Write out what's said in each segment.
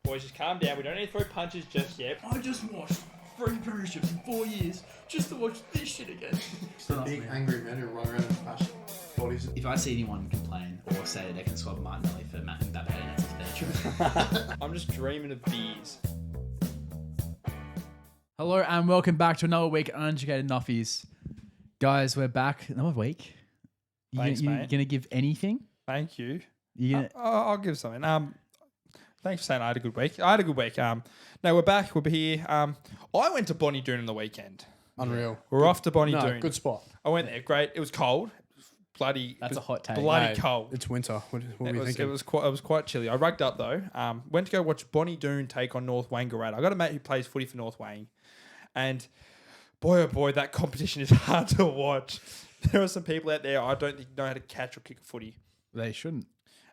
Boys, just calm down. We don't need to throw punches just yet. I just watched 3 premierships in 4 years just to watch this shit again. The big angry men who run around in fashion bodies. If I see anyone complain or say that they can swap Martinelli for Matt and Mbappe, that's their truth. I'm just dreaming of beers. Hello and welcome back to another week of Uneducated Nuffies. Guys, we're back. Another week. Thanks, you mate. gonna give anything? Thank you. You gonna... I'll give something. Thanks for saying I had a good week. No, we're back. We're here. I went to Bonnie Doon on the weekend. Unreal. We're off to Bonnie Doon. Good spot. I went there. Great. It was cold. That's a hot take. Bloody Mate, cold. It's winter. What were you It thinking? was quite chilly. I rugged up though. Went to go watch Bonnie Doon take on North Wangaratta. I got a mate who plays footy for North Wang, and boy oh boy, that competition is hard to watch. There are some people out there I don't think know how to catch or kick a footy, They shouldn't.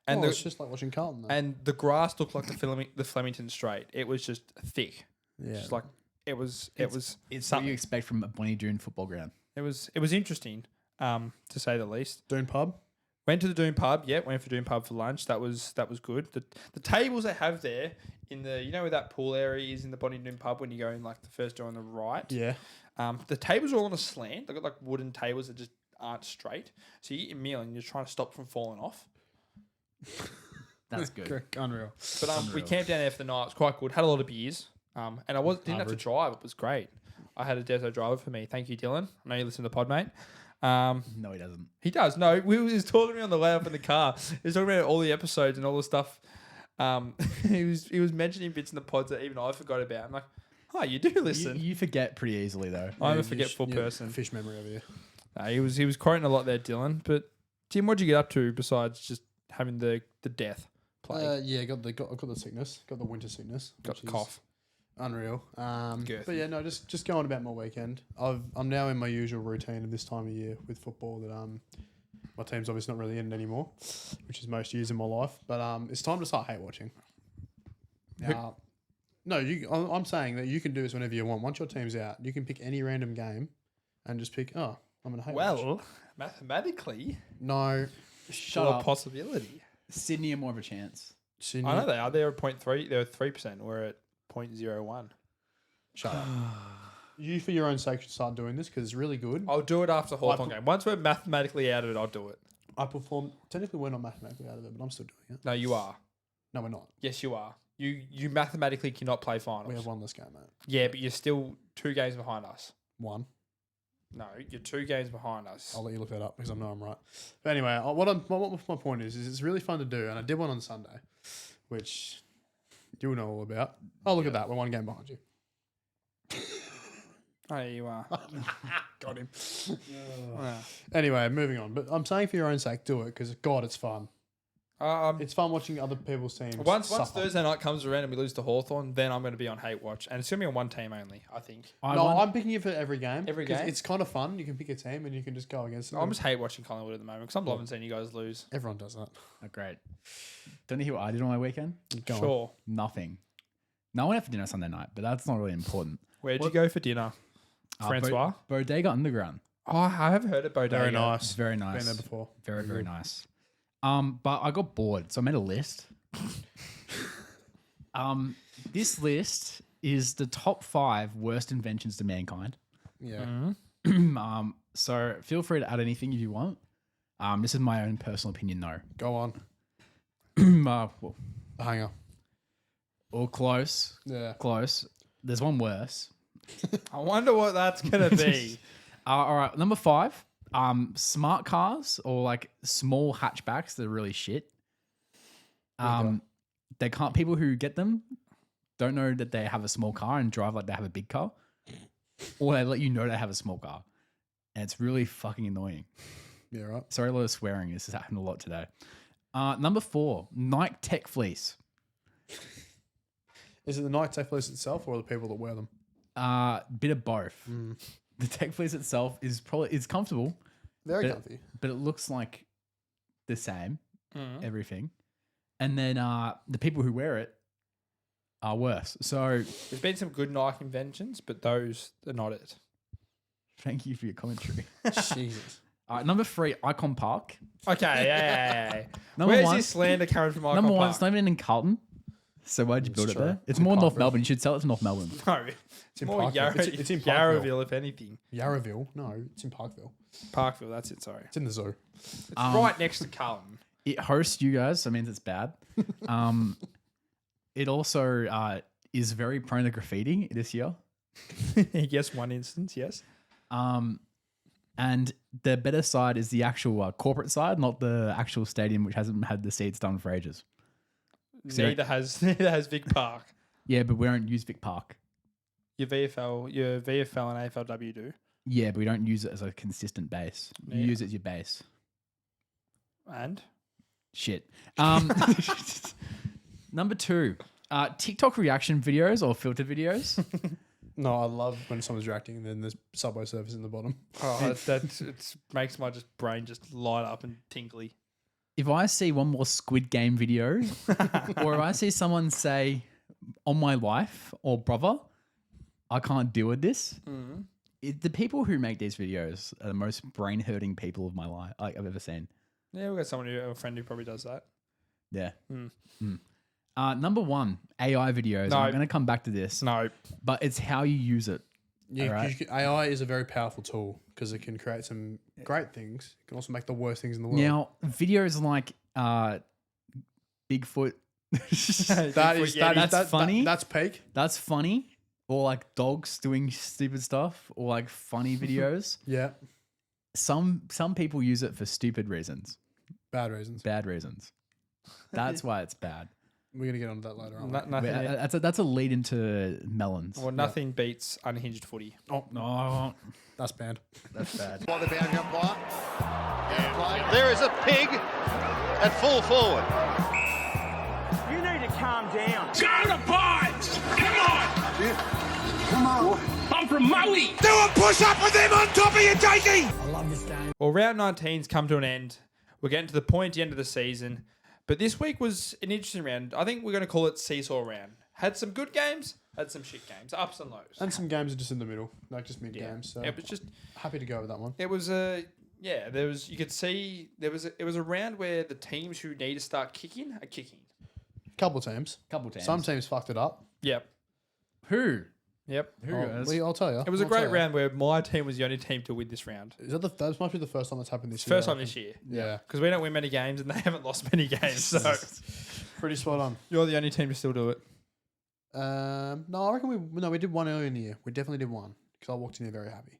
and it's just like watching Carlton. Though. and the grass looked like the Flemington Straight. It was just thick. Yeah. Just like it was It's what something. you expect from a Bonnie Doon football ground. It was interesting, to say the least. Doon pub. Went to the Doon pub. Yeah, went for Doon pub for lunch. That was good. The tables they have there in the where that pool area is in the Bonnie Doon pub when you go in like the first door on the right. Yeah. The tables are all on a slant. They've got like wooden tables that just aren't straight. So you eat your meal and you're trying to stop from falling off. That's good. Unreal. But we camped down there for the night. It was quite good. Had a lot of beers. And I didn't have to drive. It was great. I had a Deso driver for me. Thank you, Dylan. I know you listen to the pod, mate. No, he doesn't. He does. No, he was talking to me on the way up in the car. He was talking about all the episodes and all the stuff. He was mentioning bits in the pods that even I forgot about. I'm like, oh, you do listen. You forget pretty easily though. I'm a forgetful person. Fish memory over here. He was quoting a lot there, Dylan. But Tim, what'd you get up to besides just having the death plague? Yeah, got the sickness. Got the winter sickness. Got which the is cough. Unreal. Girthy. But yeah, no, just going about my weekend. I'm now in my usual routine of this time of year with football that my team's obviously not really in it anymore, which is most years in my life. But it's time to start hate watching. No, I'm saying that you can do this whenever you want. Once your team's out, you can pick any random game and just pick, I'm going to hate watch. Well, mathematically, No. Shut a up. possibility. Sydney are more of a chance. Sydney. I know they are. They're at 0.3. They're at 3%. We're at 0.01. Shut up. You, for your own sake, should start doing this because it's really good. I'll do it after the Hawthorn game. Once we're mathematically out of it, I'll do it. I performed. Technically, we're not mathematically out of it, but I'm still doing it. No, you are. No, we're not. Yes, you are. You mathematically cannot play finals. We have one less game, mate. Yeah, but you're still 2 games behind us. One. No, you're 2 games behind us. I'll let you look that up because I know I'm right. But anyway, what my point is it's really fun to do, and I did one on Sunday, which you'll know all about. Oh, look at that. We're 1 game behind you. Oh, you are. Got him. Yeah. Anyway, moving on. But I'm saying for your own sake, do it because, God, it's fun. It's fun watching other people's teams Once suffer. Thursday night comes around and we lose to Hawthorn, then I'm going to be on hate watch. And it's going to be on one team only, I think. I'm picking it for every game. Every 'cause game? It's kind of fun. You can pick a team and you can just go against them. I'm just hate watching Collingwood at the moment because I'm loving seeing you guys lose. Everyone does that. Oh, great. Don't you hear what I did on my weekend? Go on. Sure. Nothing. No, I went out for dinner Sunday night, but that's not really important. Where'd you go for dinner? Francois? Bodega Underground. Oh, I have heard of Bodega. Very nice. It's very nice. Been there before. Very, very nice. But I got bored, so I made a list. This list is the top 5 worst inventions to mankind. Yeah. So feel free to add anything if you want. This is my own personal opinion, though. Go on. Well, The hanger. or close. Yeah. Close. There's one worse. I wonder what that's going to be. All right, number 5. Smart cars or like small hatchbacks that are really shit. They can't. People who get them don't know that they have a small car and drive like they have a big car, or they let you know they have a small car, and it's really fucking annoying. Yeah, right. Sorry, a lot of swearing. This has happened a lot today. Number 4, Nike Tech Fleece. Is it the Nike Tech Fleece itself or the people that wear them? Bit of both. The Tech Fleece itself is comfortable. Very but, comfy. but it looks like the same, everything. And then the people who wear it are worse. So There's been some good Nike inventions, but those are not it. thank you for your commentary. Jesus. Number 3, Icon Park. Okay, yeah. Number Where's 1, this slander coming from? number Icon 1, Park? it's not even in Carlton. So why'd you It's build it true. there? It's In more North Parkville. Melbourne. You should sell it to North Melbourne. No, it's in more Parkville. It's in Parkville. Yarraville, if anything. Yarraville? No, it's in Parkville. Parkville, that's it. Sorry, It's in the zoo. it's right next to Carlton. It hosts you guys, so it means it's bad. It also is very prone to graffiti this year. Yes, one instance. Yes. And the better side is the actual corporate side, not the actual stadium, which hasn't had the seats done for ages. Neither has Vic Park. Yeah, but we don't use Vic Park. Your VFL and AFLW do. Yeah, but we don't use it as a consistent base. You Yeah. use it as your base. And Shit. Number 2, TikTok reaction videos or filter videos. No, I love when someone's reacting and then there's Subway surface in the bottom. it makes my brain just light up and tingly. If I see one more Squid Game video, or if I see someone say, "On my life" or "brother," I can't deal with this. The people who make these videos are the most brain hurting people of my life I've ever seen. Yeah, we've got a friend who probably does that. Yeah. Number 1, AI videos. No. I'm going to come back to this, No, but it's how you use it. Yeah, AI is a very powerful tool because it can create some great things. It can also make the worst things in the world. Now, videos like Bigfoot, that's funny. That's peak. That's funny. Or like dogs doing stupid stuff, or like funny videos. Yeah, Some people use it for stupid reasons, bad reasons. bad reasons. That's why it's bad. We're gonna get onto that later on. nothing. That's a lead into melons. Well, nothing beats unhinged footy. Oh, No, that's banned. that's bad. By the boundary umpire. And there is a pig at full forward. You need to calm down. Go to Pines! Come on! I'm from Maui! Do a push-up with them on top of you, Jakey! Well, round 19's come to an end. We're getting to the pointy end of the season. But this week was an interesting round. I think we're going to call it seesaw round. Had some good games, had some shit games, ups and lows. And some games are just in the middle, like just mid games. So It was just, happy to go with that one. it was there was, you could see, it was a round where the teams who need to start kicking are kicking. Couple teams. Couple times. Some teams fucked it up. Yep. Who? Yep. Who Oh, guys? Lee, I'll tell you. It was a great round where my team was the only team to win this round. Is that must be the first time that's happened this year? First I time reckon. this year. Yeah. Because we don't win many games and they haven't lost many games. So Pretty spot on. you're the only team to still do it. No, I reckon we did one earlier in the year. We definitely did one because I walked in here very happy.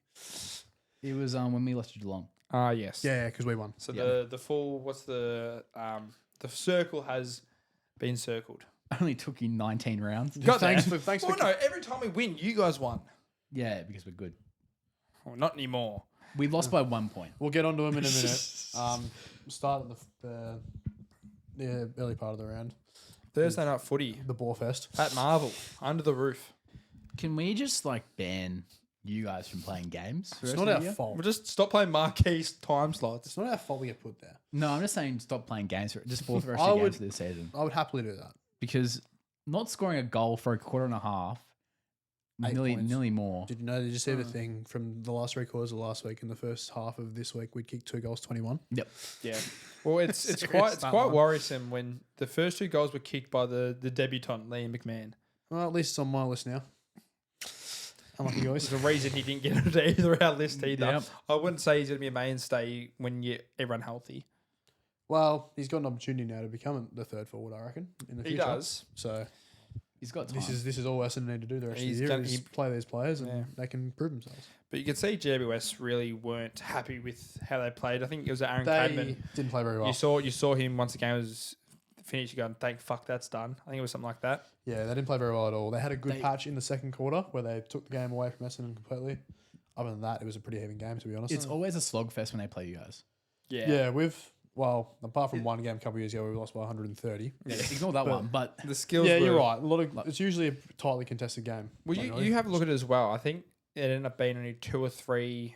It was when we lost to Geelong. Yes. Yeah, because we won. So the full, what's the circle has been circled. Only took you 19 rounds. Got Thanks there. for- thanks well, for- no, every time we win, you guys won. Yeah, because we're good. Well, not anymore. We lost by 1 point. We'll get onto him in a minute. Start at the early part of the round. Thursday night footy The Boar Fest. at Marvel, under the roof. Can we just like ban you guys from playing games? It's not our fault. We'll just stop playing marquee time slots. It's not our fault we get put there. No, I'm just saying stop playing games just for the rest I of the would- games this season. I would happily do that. Because not scoring a goal for a quarter and a half, 8 points. nearly more. Did you see the thing from the last 3 quarters of last week and the first half of this week? We'd kicked 2 goals, 21. Yep. Yeah. Well, it's Serious quite that quite one. worrisome when the first 2 goals were kicked by the debutant Liam McMahon. Well, at least it's on my list now. Unlucky guys. There's a reason he didn't get into either our list either. Yep. I wouldn't say he's going to be a mainstay when everyone healthy. Well, he's got an opportunity now to become the third forward, I reckon, in the He future. does. So He's got time. this is all Western need to do the rest He's of the year. done- Is he- play these players and Yeah. they can prove themselves. But you could see GWS really weren't happy with how they played. I think it was Aaron They Cadman. didn't play very well. You saw him once the game was finished. You going, thank fuck that's done. I think it was something like that. Yeah, they didn't play very well at all. They had a good patch in the second quarter where they took the game away from Essendon completely. Other than that, it was a pretty even game, to be honest. It's always a slogfest when they play you guys. yeah, apart from one game a couple of years ago, we lost by 130. Ignore that one. But The skills. Yeah, you're were- right. It's usually a tightly contested game. Well, you have a look at it as well. I think it ended up being only 2 or 3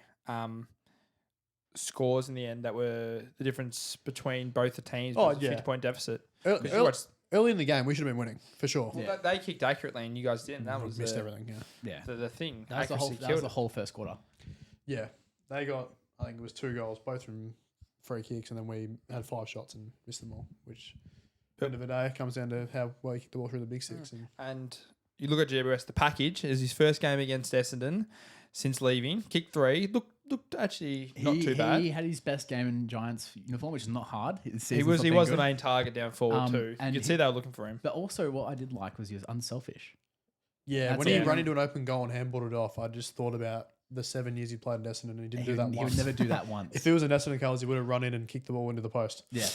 scores in the end that were the difference between both the teams. Oh, Was a yeah. 50-point deficit. Ear- 'Cause ear- you watched- Early in the game, we should have been winning for sure. well, they kicked accurately and you guys didn't. That was Missed the, everything. Yeah, yeah, the thing. that was the whole. Accuracy That was killed the it. whole first quarter. yeah. They got, I think it was 2 goals, both from free kicks, and then we had 5 shots and missed them all, which End of the day, it comes down to how well you kick the ball through the big six. And you look at GWS, the package is his first game against Essendon since leaving. Kicked 3. Looked actually not too bad. He had his best game in Giants uniform, which is not hard. He was the main target down forward too. You and could see they were looking for him. But also, what I did like was he was unselfish. Yeah, That's when he it. ran into an open goal and handballed it off, I just thought about the 7 years he played in Essendon and he didn't do that He once. would never do that once. If it was an Essendon colours, he would have run in and kicked the ball into the post. Yeah,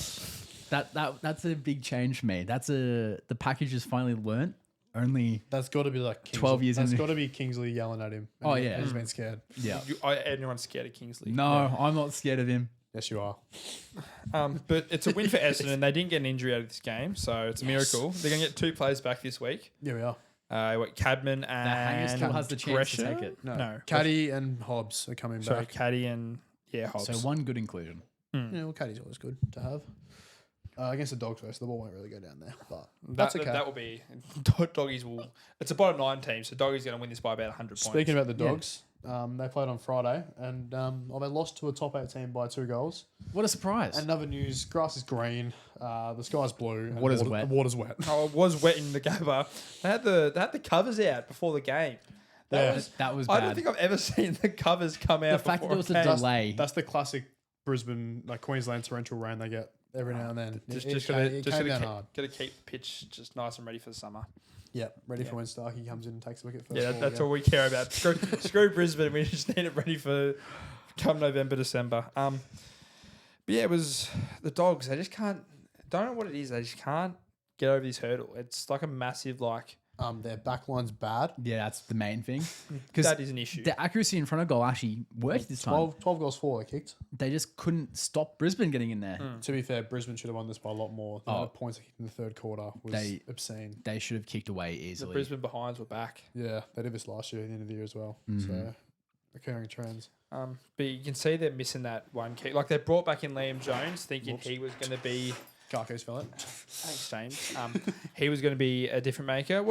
that's a big change for me. The package has finally learnt. Only That's got to be like Kingsley. 12 years That's in. got to be Kingsley yelling at him. And Oh, he- yeah. and he's been scared. yeah. Anyone's scared of Kingsley. No, I'm not scared of him. Yes, you are. But it's a win for Essendon. They didn't get an injury out of this game, so it's a miracle. They're going to get 2 players back this week. Yeah, we are. Cadman and Hanger still has the chance to Gresher? take it. No. Caddy and Hobbs are coming Sorry, back. Caddy and Hobbs. So one good inclusion. Yeah, well, Caddy's always good to have. Against the Dogs, though, so the ball won't really go down there. But that's okay. That will be doggies will. It's a bottom 9 team, so doggies going to win this by about 100 points. Speaking about the Dogs, they played on Friday and they lost to a top 8 team by 2 goals. What a surprise! And other news: grass is green, the sky's blue, and Water's wet. Water's wet. Oh, it was wet in the Gabba. They had the covers out before the game. Yeah. that was I bad. don't think I've ever seen the covers come out. The fact that before there was a a game. delay. That's the classic Brisbane, like Queensland torrential rain they get every now and then. Just it gotta came down hard. keep the pitch just nice and ready for the summer. Yep, ready for when Starkey comes in and takes a wicket first. Yeah, ball that's again. all we care about. Screw Brisbane. We just need it ready for come November, December. But yeah, it was the Dogs. They just can't. Don't know what it is. They just can't get over this hurdle. It's like a massive Their backline's bad. yeah, that's the main thing. Because that is an issue. the accuracy in front of goal actually worked this time. 12 goals for they kicked. They just couldn't stop Brisbane getting in there. To be fair, Brisbane should have won this by a lot more. The amount of points they kicked in the third quarter was obscene. They should have kicked away The easily. Brisbane behinds were back. Yeah, they did this last year at the end of the year as well. So, occurring trends. But you can see they're missing that one kick. Like they brought back in Liam Jones, thinking he was going to be. Garco's fell it. Thanks, James. He was going to be a different maker.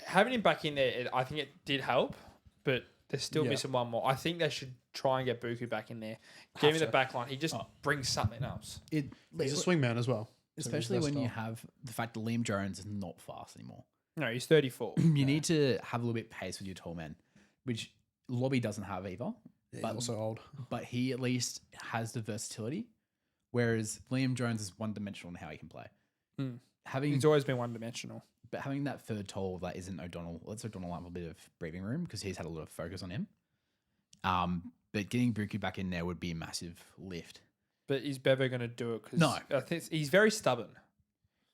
Having him back in there, I think it did help, but they're still missing one more. I think they should try and get Buku back in there. Give him the back line. He just brings something else. He's a swingman as well. Especially when you have the fact that Liam Jones is not fast anymore. No, he's 34. You need to have a little bit of pace with your tall men, which Lobby doesn't have either. He's But also old. but he at least has the versatility, whereas Liam Jones is one dimensional in how he can play. Having He's always been one-dimensional. but having that third tall that isn't O'Donnell, lets O'Donnell have a bit of breathing room because he's had a lot of focus on him. But getting Buku back in there would be a massive lift. But is Bevo going to do it? Cause No. I think he's very stubborn.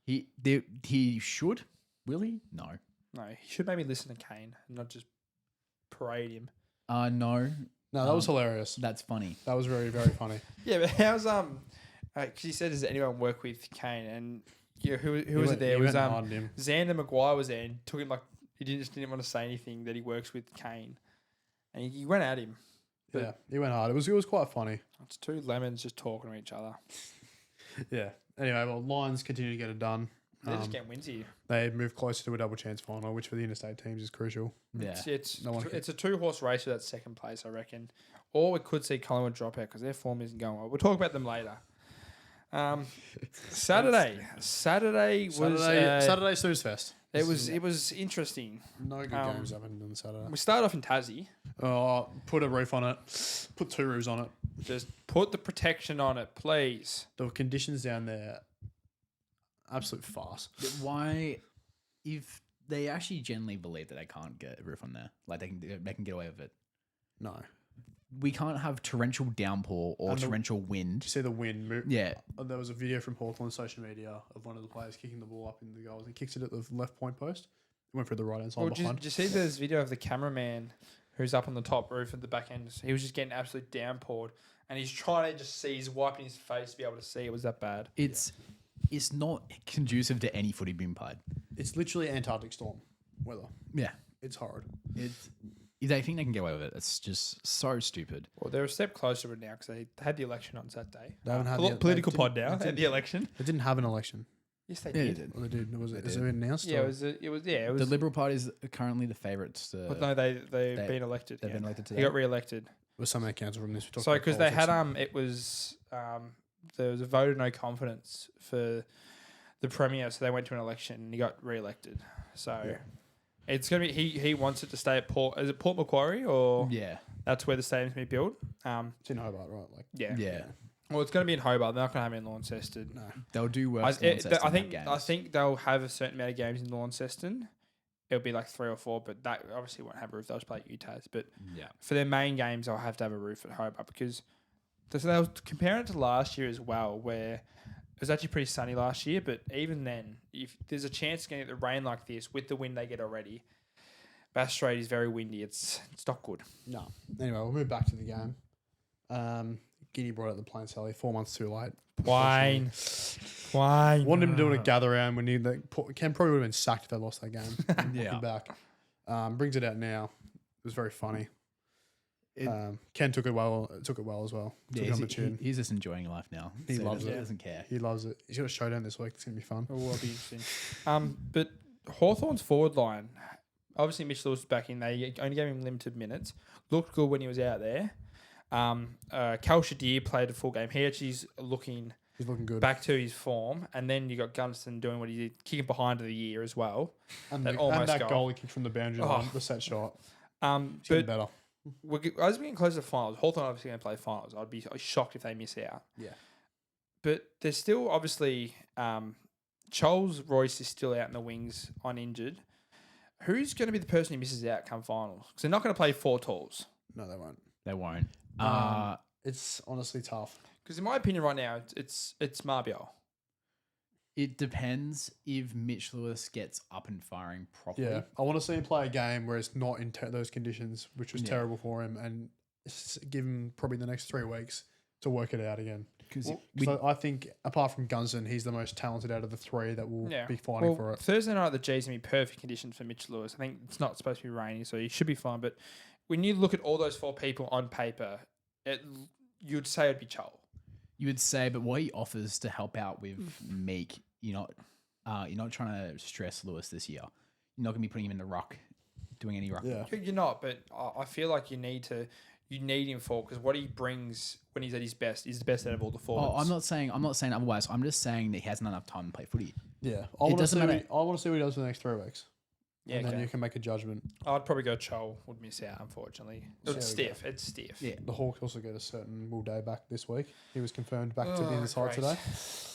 He should. Will he? No. No, he should maybe listen to Kane and not just parade him. No. No, that was hilarious. That's funny. That was very, very funny. Yeah, but how's because he said, does anyone work with Kane? And yeah, who was it there? It was Xander Maguire was there and took him like he didn't want to say anything that he works with Kane, and he went at him. But Yeah, he went hard. It was quite funny. it's 2 lemons just talking to each other. Yeah. Anyway, well, Lions continue to get it done. They're just getting wins here. They move closer to a double chance final, which for the interstate teams is crucial. Yeah. It's No one it's a 2-horse race for that second place, I reckon. Or we could see Collingwood drop out because their form isn't going well. We'll talk about them later. Saturday was Saturday Snooze Fest. it was interesting. No good games happened on Saturday. We started off in Tassie. Put a roof on it. Put 2 roofs on it. Just put the protection on it, please. The conditions down there, absolute farce. Why, if they actually genuinely believe that they can't get a roof on there, like they can get away with it, No. we can't have torrential downpour or And torrential wind. Did you see the wind move? Yeah. There was a video from Hawthorn social media of one of the players kicking the ball up in the goals and kicks it at the left point post. It went through the right hand side behind. Did you see this video of the cameraman who's up on the top roof at the back end? He was just getting absolutely downpoured, and he's trying to just see. He's wiping his face to be able to see. It was that bad. It's not conducive to any footy being played. It's literally Antarctic storm weather. Yeah. It's horrid. It's if they think they can get away with it, it's just so stupid. Well, they're a step closer to it now because they had the election on Saturday. They haven't had Political they pod didn't- now. they had the election. They didn't have an election. Yes, they Yeah, did. they did. Well, they did. Is it announced? Yeah, or- it was. It was. The Liberal Party is currently the favourites. But no, they've been elected. they've yeah. been elected He today. got re-elected. was somehow cancelled from this. We talked So about because they had politics. it was there was a vote of no confidence for the premier, so they went to an election and he got re-elected. So it's gonna be he wants it to stay at Port. Is it Port Macquarie or Yeah. that's where the stadium's gonna be built? It's in Hobart, right? Like, Yeah. Yeah. Well, it's gonna be in Hobart. They're not gonna have it in Launceston. No. They'll do worse. I than Launceston I have think games. they'll have a certain amount of games in Launceston. It'll be like 3 or 4, but that obviously won't have a roof. They'll just play at UTAS. But for their main games, they'll have to have a roof at Hobart because they'll compare it to last year as well, where it was actually pretty sunny last year. But even then, if there's a chance of getting the rain like this with the wind they get already, Bass Strait is very windy. It's not good. no. Anyway, we'll move back to the game. Giddy brought out the plain Sally 4 months too late. Wine. Wanted him doing a gather round when Ken probably would have been sacked if they lost that game. Yeah. Looking back. Brings it out now. It was very funny. Ken took it well as well. Took it on the chin. He's just enjoying life now. He loves He it. doesn't care. He loves it. He's got a showdown this week. It's gonna be fun. Oh, that'll be interesting. But Hawthorn's forward line, obviously Mitch Lewis was back in. They only gave him limited minutes. Looked good when he was out there. Cal Shadir played a full game. He actually is looking He's looking good. back to his form. And then you got Gunston doing what he did, kicking behind of the year as well. And that that, almost that goal. goal he kicked from the boundary line, the set shot. He's getting But better. as we get close to the finals, Hawthorn obviously going to play finals. I'd be shocked if they miss out. Yeah. But there's still obviously Charles Royce is still out in the wings uninjured. Who's going to be the person who misses out come finals? Because they're not going to play 4 talls. No, they won't. They won't. It's honestly tough. Because in my opinion right now, it's Marbiol. It depends if Mitch Lewis gets up and firing properly. Yeah. I want to see him play a game where it's not in those conditions, which was terrible for him, and give him probably the next 3 weeks to work it out again. Because So I think apart from Gunston, he's the most talented out of the 3 that will be fighting for it. Thursday night at the G's going to be perfect conditions for Mitch Lewis. I think it's not supposed to be raining, so he should be fine. But when you look at all those 4 people on paper, you'd say it'd be Chol. you would say, but what he offers to help out with Meek, you're not trying to stress Lewis this year. You're not going to be putting him in the ruck, doing any ruck. Yeah. You're not, but I feel like you need him for, because what he brings when he's at his best is the best out of all the forwards. Oh, I'm not saying otherwise. I'm just saying that he hasn't enough time to play footy. Yeah. I want to doesn't matter. see what he does for the next 3 weeks. Yeah, And then okay. you can make a judgment. I'd probably go Chol would miss out, unfortunately. It's stiff. It's stiff. Yeah. The Hawks also get a certain Will Day back this week. He was confirmed back to be in the side today.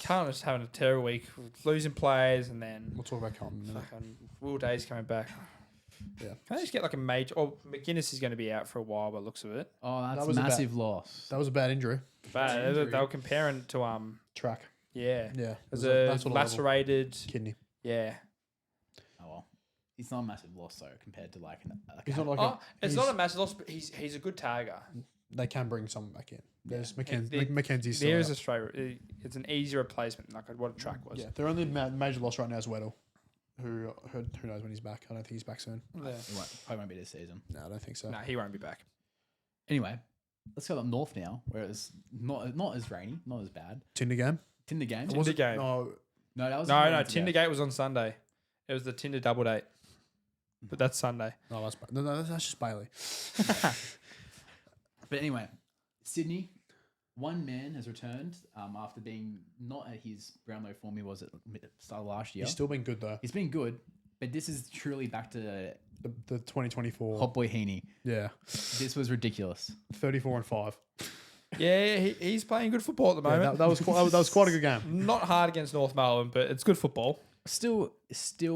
Carlton's having a terrible week, losing players, and then We'll talk about Carlton in a minute. fucking Will Day's coming back. Yeah. Can they just get like a major? Oh, McGuinness is going to be out for a while by the looks of it. Oh, that's was a massive loss. That was a bad injury. But they were comparing it to Track. yeah, Yeah. as That's a what lacerated kidney. yeah. Oh well, it's not a massive loss though compared to like. He's not like Oh, it's not a massive loss, but he's a good tagger. they can bring someone back in. There's Yeah. Mackenzie's still There is out. a straight. It's an easy replacement, like what a track was. Yeah, their only major loss right now is Weddle, who knows when he's back. I don't think he's back soon. Yeah. Probably won't be this season. No, I don't think so. No, he won't be back. Anyway, let's go up north now, where it's not as rainy, not as bad. Tinder game? Tinder game. Tinder game. No, No, that was No, Wednesday. Tindergate was on Sunday. It was the Tinder double date, but that's Sunday. that's just Bailey. But anyway, Sydney, one man has returned after being not at his Brownlow form he was at the start of last year. He's still been good though. He's been good, but this is truly back to The 2024. Hot Boy Heaney. Yeah, This was ridiculous. 34-5. Yeah, he's playing good football at the Yeah, moment. that was quite a good game. Not hard against North Melbourne, but it's good football. Still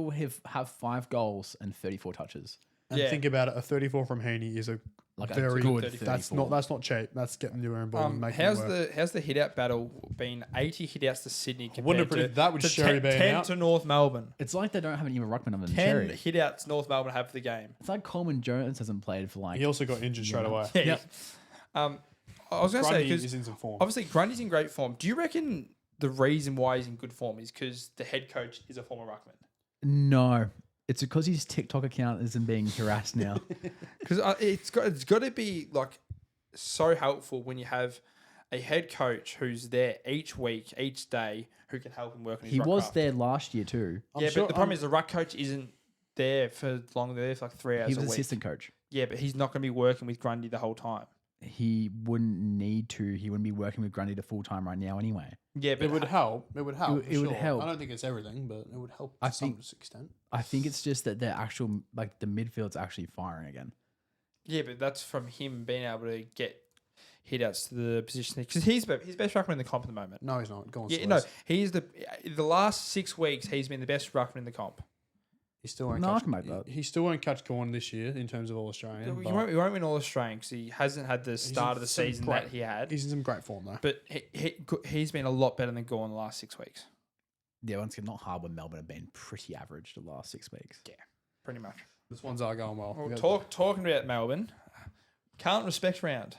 have 5 goals and 34 touches. And Yeah. think about it, a 34 from Heaney is a Like very a good That's 34. not cheap. That's getting your own ball and making it work. How's the hit out battle been? 80 hit outs to Sydney wouldn't compared have predicted that with to Sherry 10, being 10 out. to North Melbourne. It's like they don't have any ruckman other than 10 Cherry. hit outs North Melbourne have for the game. It's like Coleman Jones hasn't played for like. He also got injured straight away. Yeah. Yep. I was going to say, Grundy is because in some form. obviously Grundy's in great form. Do you reckon the reason why he's in good form is because the head coach is a former ruckman? No, it's because his TikTok account isn't being harassed now. Because it's got to be like so helpful when you have a head coach who's there each week, each day, who can help him work on his He ruck was craft. there last year too. Yeah, but the problem is the ruck coach isn't there for long. They're there for like 3 hours He a was week. assistant coach. Yeah, but he's not going to be working with Grundy the whole time. He wouldn't need to. He wouldn't be working with Grundy the full time right now anyway. Yeah, but It would help. It would help. It would for sure. help. I don't think it's everything, but it would help I to some think- extent. I think it's just that the actual the midfield's actually firing again. Yeah, but that's from him being able to get hit outs to the position because he's best ruckman in the comp at the moment. No, he's not. Go on, Yeah, Suarez. no, he's the last 6 weeks he's been the best ruckman in the comp. He still won't No, I catch. can make that. He still won't catch corn this year in terms of All Australian. He but won't win all Australian because he hasn't had the start of the some season great- that he had. He's in some great form though. But he's been a lot better than Gore in the last 6 weeks. Yeah, once again, not hard when Melbourne have been pretty average the last 6 weeks. Yeah, pretty much. This ones are going well. Well, talking about Melbourne, can't respect round.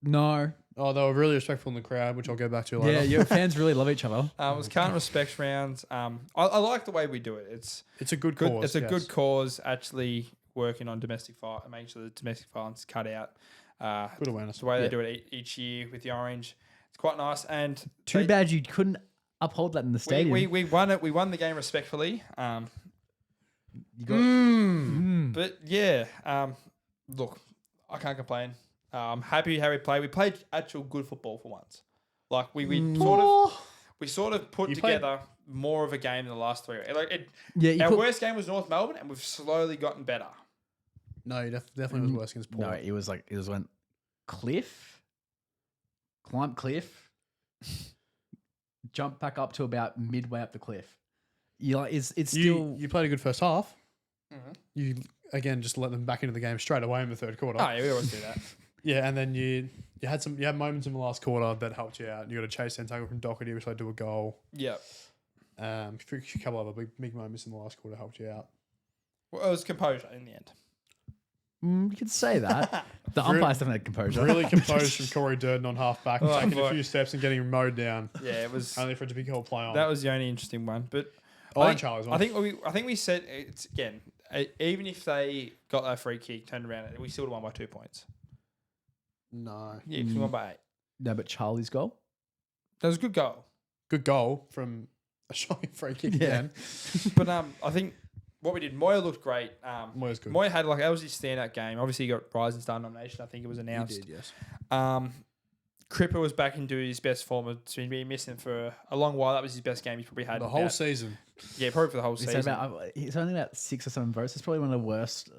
No. Oh, they were really respectful in the crowd, which I'll go back to later. Yeah, your fans really love each other. It was can't respect round. I like the way we do it. It's a good Good. cause. It's a yes. good cause. Actually, working on domestic violence, making sure the domestic violence is cut out. Good awareness. The way Yeah. they do it each year with the orange, it's quite nice. And Too bad you couldn't uphold that in the stadium. we won it. We won the game respectfully. You got, But yeah, look, I can't complain. I'm happy how we played. We played actual good football for once. Like we sort of put You played- together more of a game than the last 3. Yeah, you our put- worst game was North Melbourne, and we've slowly gotten better. No, he definitely was worse against Port. No, it was when climb cliff, jump back up to about midway up the cliff. It's still You played a good first half. Mm-hmm. You again just let them back into the game straight away in the third quarter. Oh yeah, we always do that. Yeah, and then you had moments in the last quarter that helped you out. You got a chase and tackle from Doherty, which led to a goal. Yeah. A couple other big moments in the last quarter helped you out. Well, it was composure in the end. you could say that. The umpires definitely had composure. Really composed from Corey Durden on half back, Oh, taking a boy. few steps and getting him mowed down. Yeah, it was. Only for it to be called play on. That was the only interesting one. But Oh, I and Charlie's one. I think we said it's again. Even if they got that free kick, turned around, we still would have won by 2 points. No. Yeah, 'cause we won by 8. No, but Charlie's goal. That was a good goal. Good goal from a shocking free kick again. But I think what we did, Moya looked great. Moya's good. Moya had that was his standout game. Obviously, he got Rising Star nomination. I think it was He announced. did, yes. Cripper was back into his best form. It's been missing for a long while. That was his best game he's probably had. The whole about- season. Yeah, probably for the whole It's season. it's only about 6 or 7 votes. It's probably one of the worst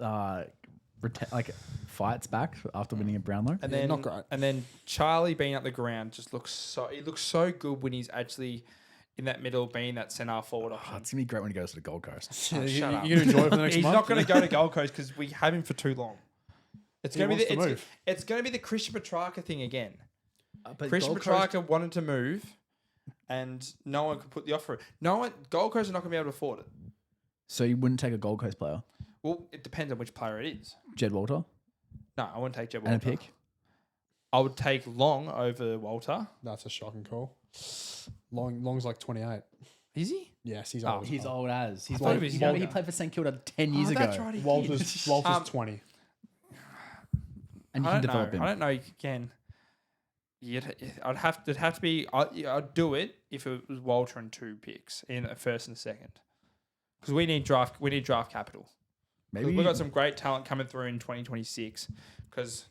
fights back after winning a Brownlow. And Yeah, then not great. And then Charlie being up the ground just looks so good when he's actually in that middle, being that centre forward Oh, option. it's gonna be great when he goes to the Gold Coast. Oh, shut up. You're going to enjoy it for the next He's month? not going to go to Gold Coast because we have him for too long. It's He going to be wants to move. it's going to be the Christian Petrarca thing again. But Christian Gold Coast- Petrarca wanted to move, and no one could put the offer. Gold Coast are not going to be able to afford it. So you wouldn't take a Gold Coast player, Well, it depends on which player it is. Jed Walter, No, I wouldn't take Jeb and a Walter. pick. I would take Long over Walter. That's a shocking call. Long's like 28. Is he? Yes, he's Oh, old. as He's well. old as. He's thought he like, was remember he younger. played for St Kilda 10 years ago. That's right. He did. Walter's Um, 20. And you I can don't know. develop him. I don't know. You can. It'd have to be. I'd do it if it was Walter and 2 picks in a first and a second, because we need draft capital. 'Cause Maybe we've got some great talent coming through in 2026. Because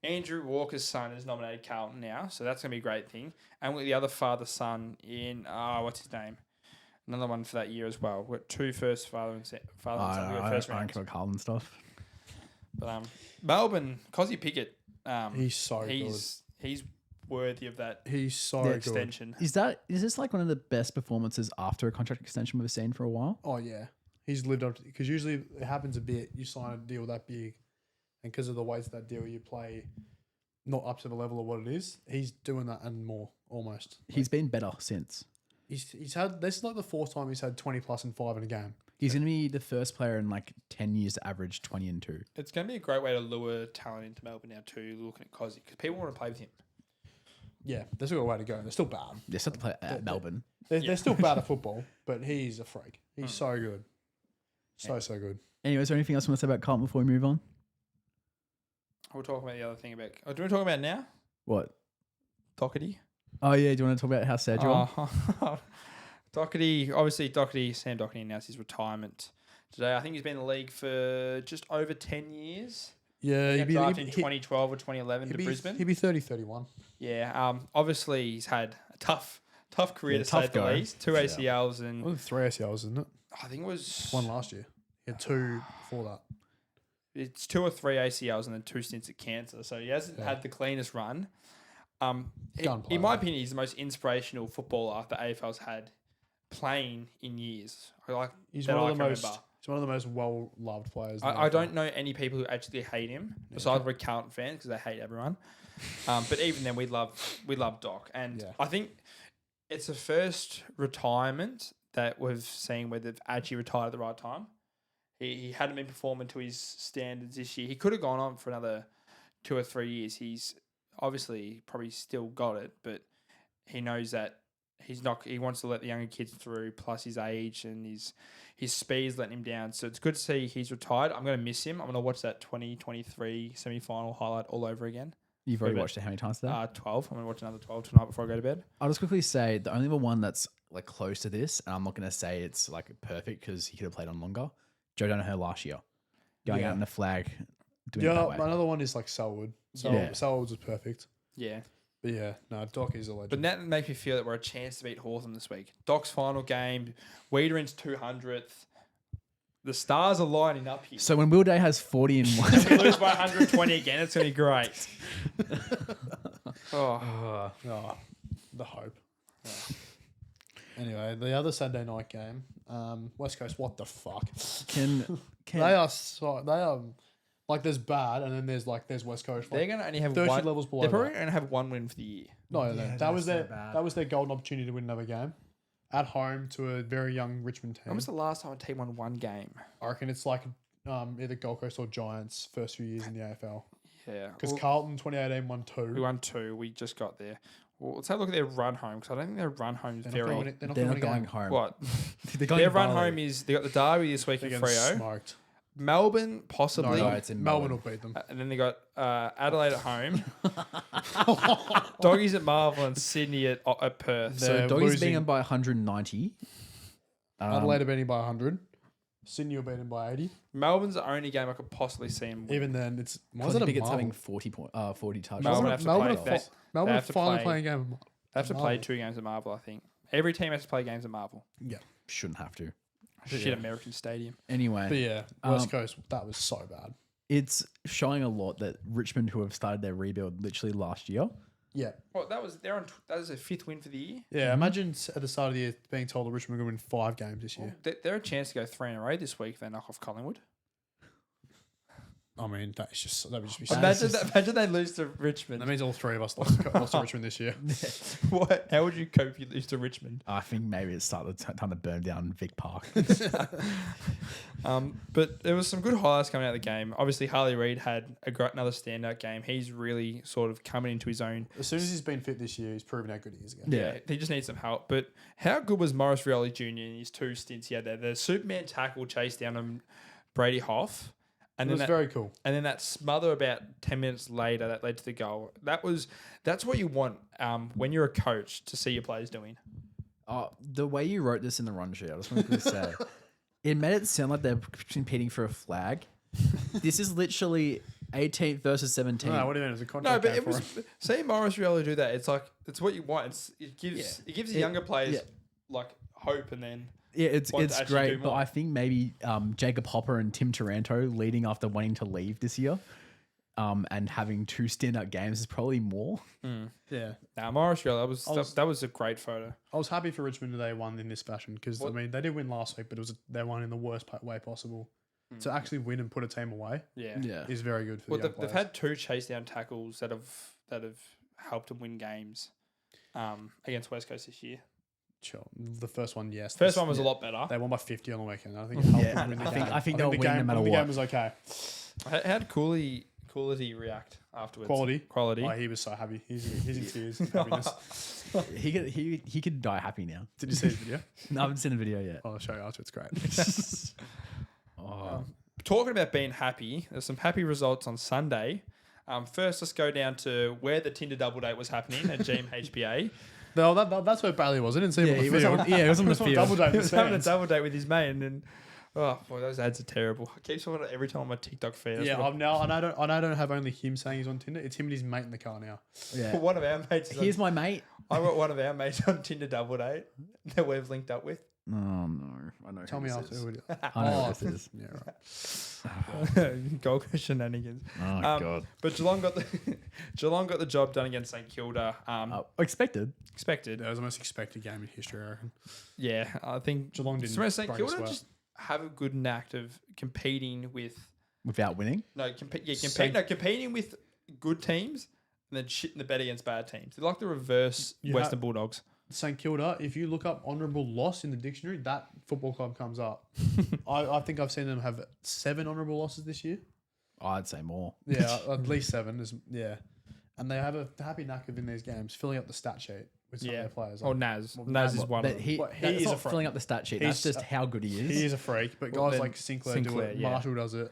Andrew Walker's son is nominated Carlton now, so that's gonna be a great thing. And with the other father son in what's his name? Another one for that year as well. We've got 2 first father and son. We got first I don't round. care about Carlton stuff. But Melbourne, Cozzy Pickett. He's so He's worthy of that good. He's so the good. extension. Is this like one of the best performances after a contract extension we've seen for a while? Oh, yeah. He's lived up to, because usually it happens a bit. You sign a deal that big, and because of the weight of that deal, you play not up to the level of what it is. He's doing that and more, almost. He's been better since. He's had, this is like the 4th time he's had 20 plus and 5 in a game. He's going to be the first player in like 10 years to average 20 and 2. It's going to be a great way to lure talent into Melbourne now too, looking at Cozzy, because people want to play with him. Yeah, there's still a way to go. They're still bad. They still have to play at Melbourne. They're still bad at football, but he's a freak. He's so good. So good. Anyway, is there anything else you want to say about Carlton before we move on? We'll talk about the other thing about. Do you want to talk about it now? What? Doherty. Oh, yeah. Do you want to talk about how sad you are? Doherty. Sam Doherty announced his retirement today. I think he's been in the league for just over 10 years. Yeah, He got drafted in 2012 or 2011 to Brisbane. He'd be 30, 31. Yeah. Obviously, he's had a tough Tough career Yeah, to say tough the go. least. 2 ACLs and Only 3 ACLs, isn't it? I think it was One last year. He had 2 before that. it's 2 or 3 ACLs and then 2 stints of cancer. So he hasn't had the cleanest run. Gun player, In my mate. opinion, he's the most inspirational footballer the AFL's had playing in years. He's that one I of the can most. remember. He's one of the most well-loved players. in the I AFL. don't know any people who actually hate him besides we're Carlton fans because they hate everyone. But even then, we love Doc, and Yeah. I think it's the first retirement that we've seen where they've actually retired at the right time. He hadn't been performing to his standards this year. He could have gone on for another 2 or 3 years. He's obviously probably still got it, but he knows that he's not. He wants to let the younger kids through. Plus his age and his speed's letting him down. So it's good to see he's retired. I'm going to miss him. I'm going to watch that 2023 semi-final highlight all over again. You've already Wait a watched it how many times today? 12. I'm going to watch another 12 tonight before I go to bed. I'll just quickly say the only one that's like close to this, and I'm not going to say it's like perfect because he could have played on longer. Joe Danaher last year, going out in the flag, doing it that way. Another one is like Selwood. Yeah. Selwood was perfect. Yeah. But yeah, no, Doc is a legend. But that makes me feel that we're a chance to beat Hawthorn this week. Doc's final game, Wiederin's 200th. The stars are lining up here. So when Will Day has 40 in one, If we lose by 120 again, it's going to be great. Oh, the hope. Anyway, the other Saturday night game, West Coast. What the fuck? can They are like there's bad, and then there's West Coast. They're Like, going to only have 30 one. levels below They're probably that. going to have one win for the year. no, Yeah, that was that's their so bad. that was their golden opportunity to win another game at home to a very young Richmond team. When was the last time a team won one game? I reckon it's like either Gold Coast or Giants first few years in the AFL. Yeah. Because Well, Carlton 2018 won 2. we won 2. We just got there. Well, let's have a look at their run home because I don't think their run home is They're very. not they're gonna not win a going game. home. What? They're going Their to run Bali. home is they got the derby this week They're in getting Freo. smoked. Melbourne possibly. No, it's in Melbourne Melbourne. will beat them. And then they got Adelaide at home, Doggies at Marvel, and Sydney at Perth. They're So Doggies beating losing- them by 190. Adelaide are beating by 100. Sydney will beat them by 80. Melbourne's the only game I could possibly see them win. Even then, it's why is Was it a Bigot's Marvel? having 40 touchdowns. Melbourne have to Melbourne play. are Melbourne have are to finally play- playing a game. They have to play Marvel. 2 games at Marvel, I think. Every team has to play games at Marvel. Yeah. Shouldn't have to. Shit, American Stadium. Anyway, But yeah, West Coast, that was so bad. it's showing a lot that Richmond, who have started their rebuild literally last year, Yeah. Well, that was that was a 5th win for the year. Yeah, imagine at the start of the year being told that Richmond are going to win 5 games this year. They're a chance to go 3 in a row this week if they knock off Collingwood. I mean, that would just be Imagine they lose to Richmond. That means all 3 of us lost to Richmond this year. What? How would you cope if you lose to Richmond? I think maybe it's started time to burn down Vic Park. But there was some good highlights coming out of the game. Obviously, Harley Reid had another standout game. He's really sort of coming into his own. As soon as he's been fit this year, he's proven how good he is again. Yeah, he just needs some help. But how good was Morris Rioli Jr. in his 2 stints he had there? The Superman tackle chase down on Brady Hoff. And It was then very cool. And then that smother about 10 minutes later that led to the goal. That's what you want when you're a coach to see your players doing. The way you wrote this in the run sheet, I just wanted to say, it made it sound like they're competing for a flag. This is literally 18th versus 17th. No, what do you mean? It's a No, contract but game it for was him. see Morris Rioli do that. It's like it's what you want. It gives the younger players like hope, and then Yeah, it's want to actually great, do but more. I think maybe Jacob Hopper and Tim Taranto leading after wanting to leave this year, and having 2 standout games is probably more. Yeah. now Morris Rioli that was a great photo. I was happy for Richmond that they won in this fashion because, I mean, they did win last week, but they won in the worst way possible. To actually win and put a team away Yeah, is very good for Well, the young they've players. had 2 chase down tackles that have helped them win games against West Coast this year. Sure. The first one, yes. First one was a lot better. They won by 50 on the weekend. I think it helped them win the game. I think they'll win the no game, matter the what. game was okay. How did Quality react afterwards? Quality. Oh, he was so happy. He's in tears. of happiness. He could die happy now. Did you see his video? No, I haven't seen the video yet. I'll show you after. It's great. Talking about being happy, there's some happy results on Sunday. First, let's go down to where the Tinder double date was happening at GMHBA. No, that's where Bailey was. I didn't see him on the he was field. on- he was on the on field. double date He with was having a fans. double date with his mate, and then, oh boy, those ads are terrible. I keep seeing it every time on my TikTok feed. Yeah, I don't have only him saying he's on Tinder. It's him and his mate in the car now. Yeah. One of our mates. Here's my mate. I got one of our mates on Tinder double date that we've linked up with. Oh no, I know. Tell who me this after. is. Who it is. I know what this is. Yeah, right. Gold Coast shenanigans. Oh god. But Geelong got the job done against St Kilda. Expected. Expected. That was the most expected game in history, I reckon. Yeah, I think Geelong didn't St break a Kilda sweat. just have a good knack of competing with Without winning. competing with good teams and then shitting the bed against bad teams. They're like the reverse You Western Bulldogs. St Kilda, if you look up honourable loss in the dictionary, that football club comes up. I think I've seen them have 7 honourable losses this year. I'd say more. Yeah, at least 7. Yeah. And they have a happy knack of in these games filling up the stat sheet with some of their players. Or Naz. Naz is one of But them. he, But he that's is not a freak. filling up the stat sheet. That's He's- just how good he is. He is a freak, but Well, guys then like Sinclair do Sinclair, it. yeah. Marshall does it.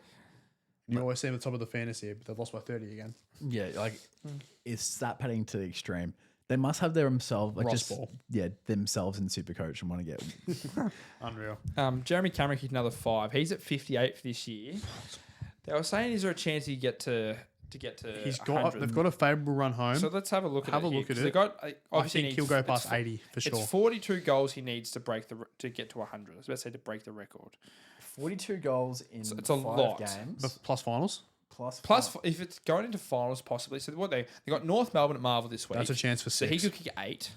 You always see them at the top of the fantasy, but they've lost by 30 again. Yeah, like it's stat padding to the extreme. They must have their themselves, like Ross just ball. themselves in Supercoach and want to get. Unreal. Jeremy Cameron kicked another 5. He's at 58 for this year. They were saying, is there a chance he get to get to? He's 100? got. They've got a favourable run home. So let's have a look at Have it. a here, look at 'cause it. They got. I Obviously, think he'll go past 80 for sure. It's 42 goals he needs to break to get to 100. I was about to say to break the record. 42 goals in it's a lot. games. Plus finals. Plus, if it's going into finals, possibly. So what they got North Melbourne at Marvel this week. That's a chance for So he 6. could kick 8.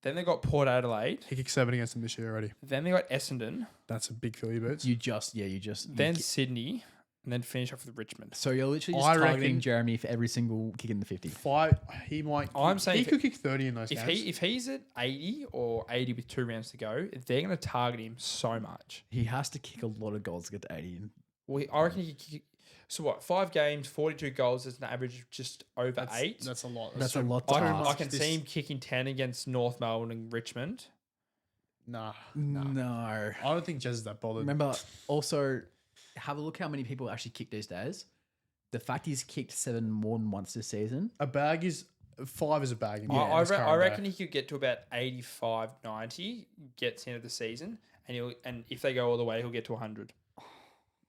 Then they got Port Adelaide. He kicked 7 against them this year already. Then they got Essendon. That's a big fill your boots. You just Then Sydney, and then finish off with Richmond. so you're literally just I targeting reckon- Jeremy for every single kick in the 50. He might. I'm saying he if- could kick 30 in those If games. if he's at 80 or 80 with 2 rounds to go, they're going to target him so much. He has to kick a lot of goals to get to 80. Well, I reckon he could kick. So what? 5 games, 42 goals is an average of just over 8. That's a lot. That's a lot to I ask. can see him kicking 10 against North Melbourne and Richmond. Nah. No. I don't think Jez is that bothered. Remember, also, have a look how many people actually kick these days. The fact he's kicked 7 more than once this season. A bag is 5 is a bag. In I this current reckon day. he could get to about 85, 90, gets into the season, and if they go all the way, he'll get to 100.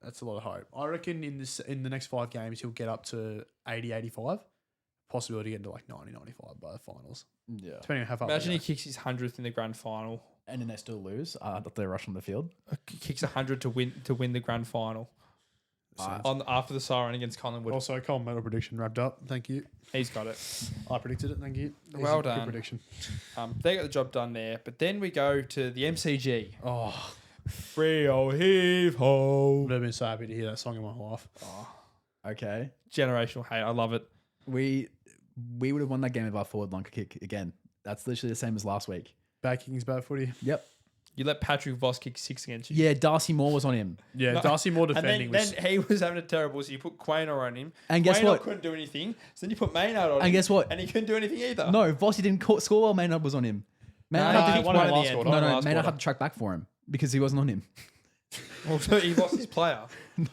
That's a lot of hope. I reckon in the next 5 games he'll get up to 80, 85. Possibility to get into like 90, 95 by the finals. Yeah. Depending on how far. Imagine they he go. kicks his 100th in the grand final. And then they still lose. They rush on the field. Kicks 100 to win the grand final. After the siren against Collingwood. Also, Colin Medal prediction wrapped up. Thank you. He's got it. I predicted it. Thank you. Here's Well a good done. prediction. They got the job done there. But then we go to the MCG. Oh, Freo heave ho. I've never been so happy to hear that song in my life. Okay. Generational hate. I love it. We would have won that game if our forward line could kick again. That's literally the same as last week. Bad kicking's bad footy. Yep. You let Patrick Voss kick 6 against you. Yeah, Darcy Moore was on him. Yeah, Darcy Moore And defending then he was having a terrible, so you put Quaynor on him. And guess Quaynor what? couldn't do anything. So then you put Maynard on him. And guess what? And he couldn't do anything either. No, Vossy didn't score while Maynard was on him. Maynard had to he one won in at the the last end. quarter. No, Last Maynard quarter. had to track back for him because he wasn't on him. Well, so he lost his player.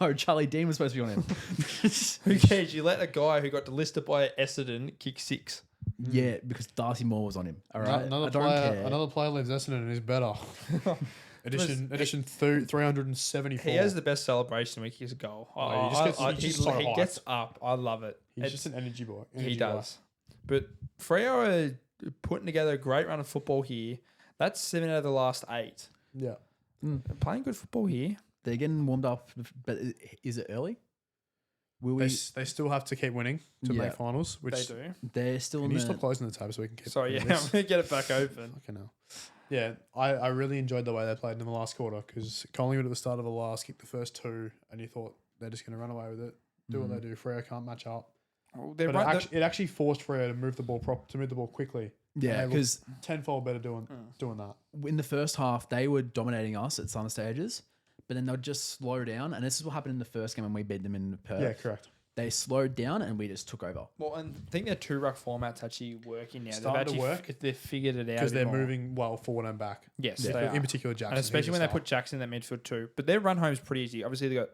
No, Charlie Dean was supposed to be on him. Who cares? You let a guy who got delisted by Essendon kick 6. Yeah, because Darcy Moore was on him. All right, Another I don't player, care. another player leaves Essendon and is better. Edition 374. He has the best celebration when he kicks a goal. He's just so he hyped. gets up. I love it. He's It's- just an energy boy. he Energy guy. does. But Freo are putting together a great run of football here. That's 7 out of the last 8. Yeah. They're playing good football here. They're getting warmed up, but is it early? Will They, we? they still have to keep winning to Yeah. make finals, which They do. They're still can in you stop the. closing the tab so we can keep Sorry, yeah, doing I'm this? going to get it back open. Fucking hell. Yeah, I really enjoyed the way they played in the last quarter because Collingwood at the start of the last kicked the first 2 and you thought they're just going to run away with it, do what they do. Freo can't match up. Oh, But it actually forced Freo to move the ball quickly. Yeah, And they looked because tenfold better doing that. in the first half they were dominating us at some stages, but then they'll just slow down. And this is what happened in the first game when we beat them in Perth. Yeah, correct. They slowed down and we just took over. Well, and I think their 2-ruck format's actually working now. Starting to work. They've figured it out. Because a bit they're more. moving well forward and back. Yes, Yeah, they are. in particular Jackson. And especially he's when a they star. put Jackson in that midfield too. But their run home's pretty easy. Obviously, they got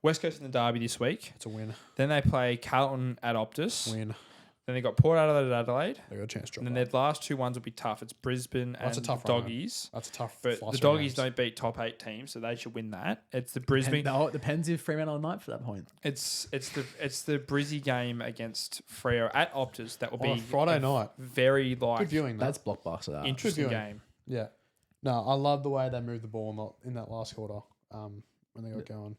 West Coast in the derby this week. It's a win. Then they play Carlton at Optus. Win. Then they got Port Adelaide. They got a chance to drop And then out. their last 2 ones will be tough. It's Brisbane That's a and tough the run, man. Doggies. That's a tough. But the fluster Doggies games. don't beat top 8 teams, so they should win that. It's the Brisbane. No, it depends if Fremantle are night for that point. It's the Brizzy game against Freo at Optus. That will On be a Friday a night. very Good viewing. That's blockbuster. That. interesting Good viewing. game. Yeah. No, I love the way they moved the ball in that last quarter. When they got going.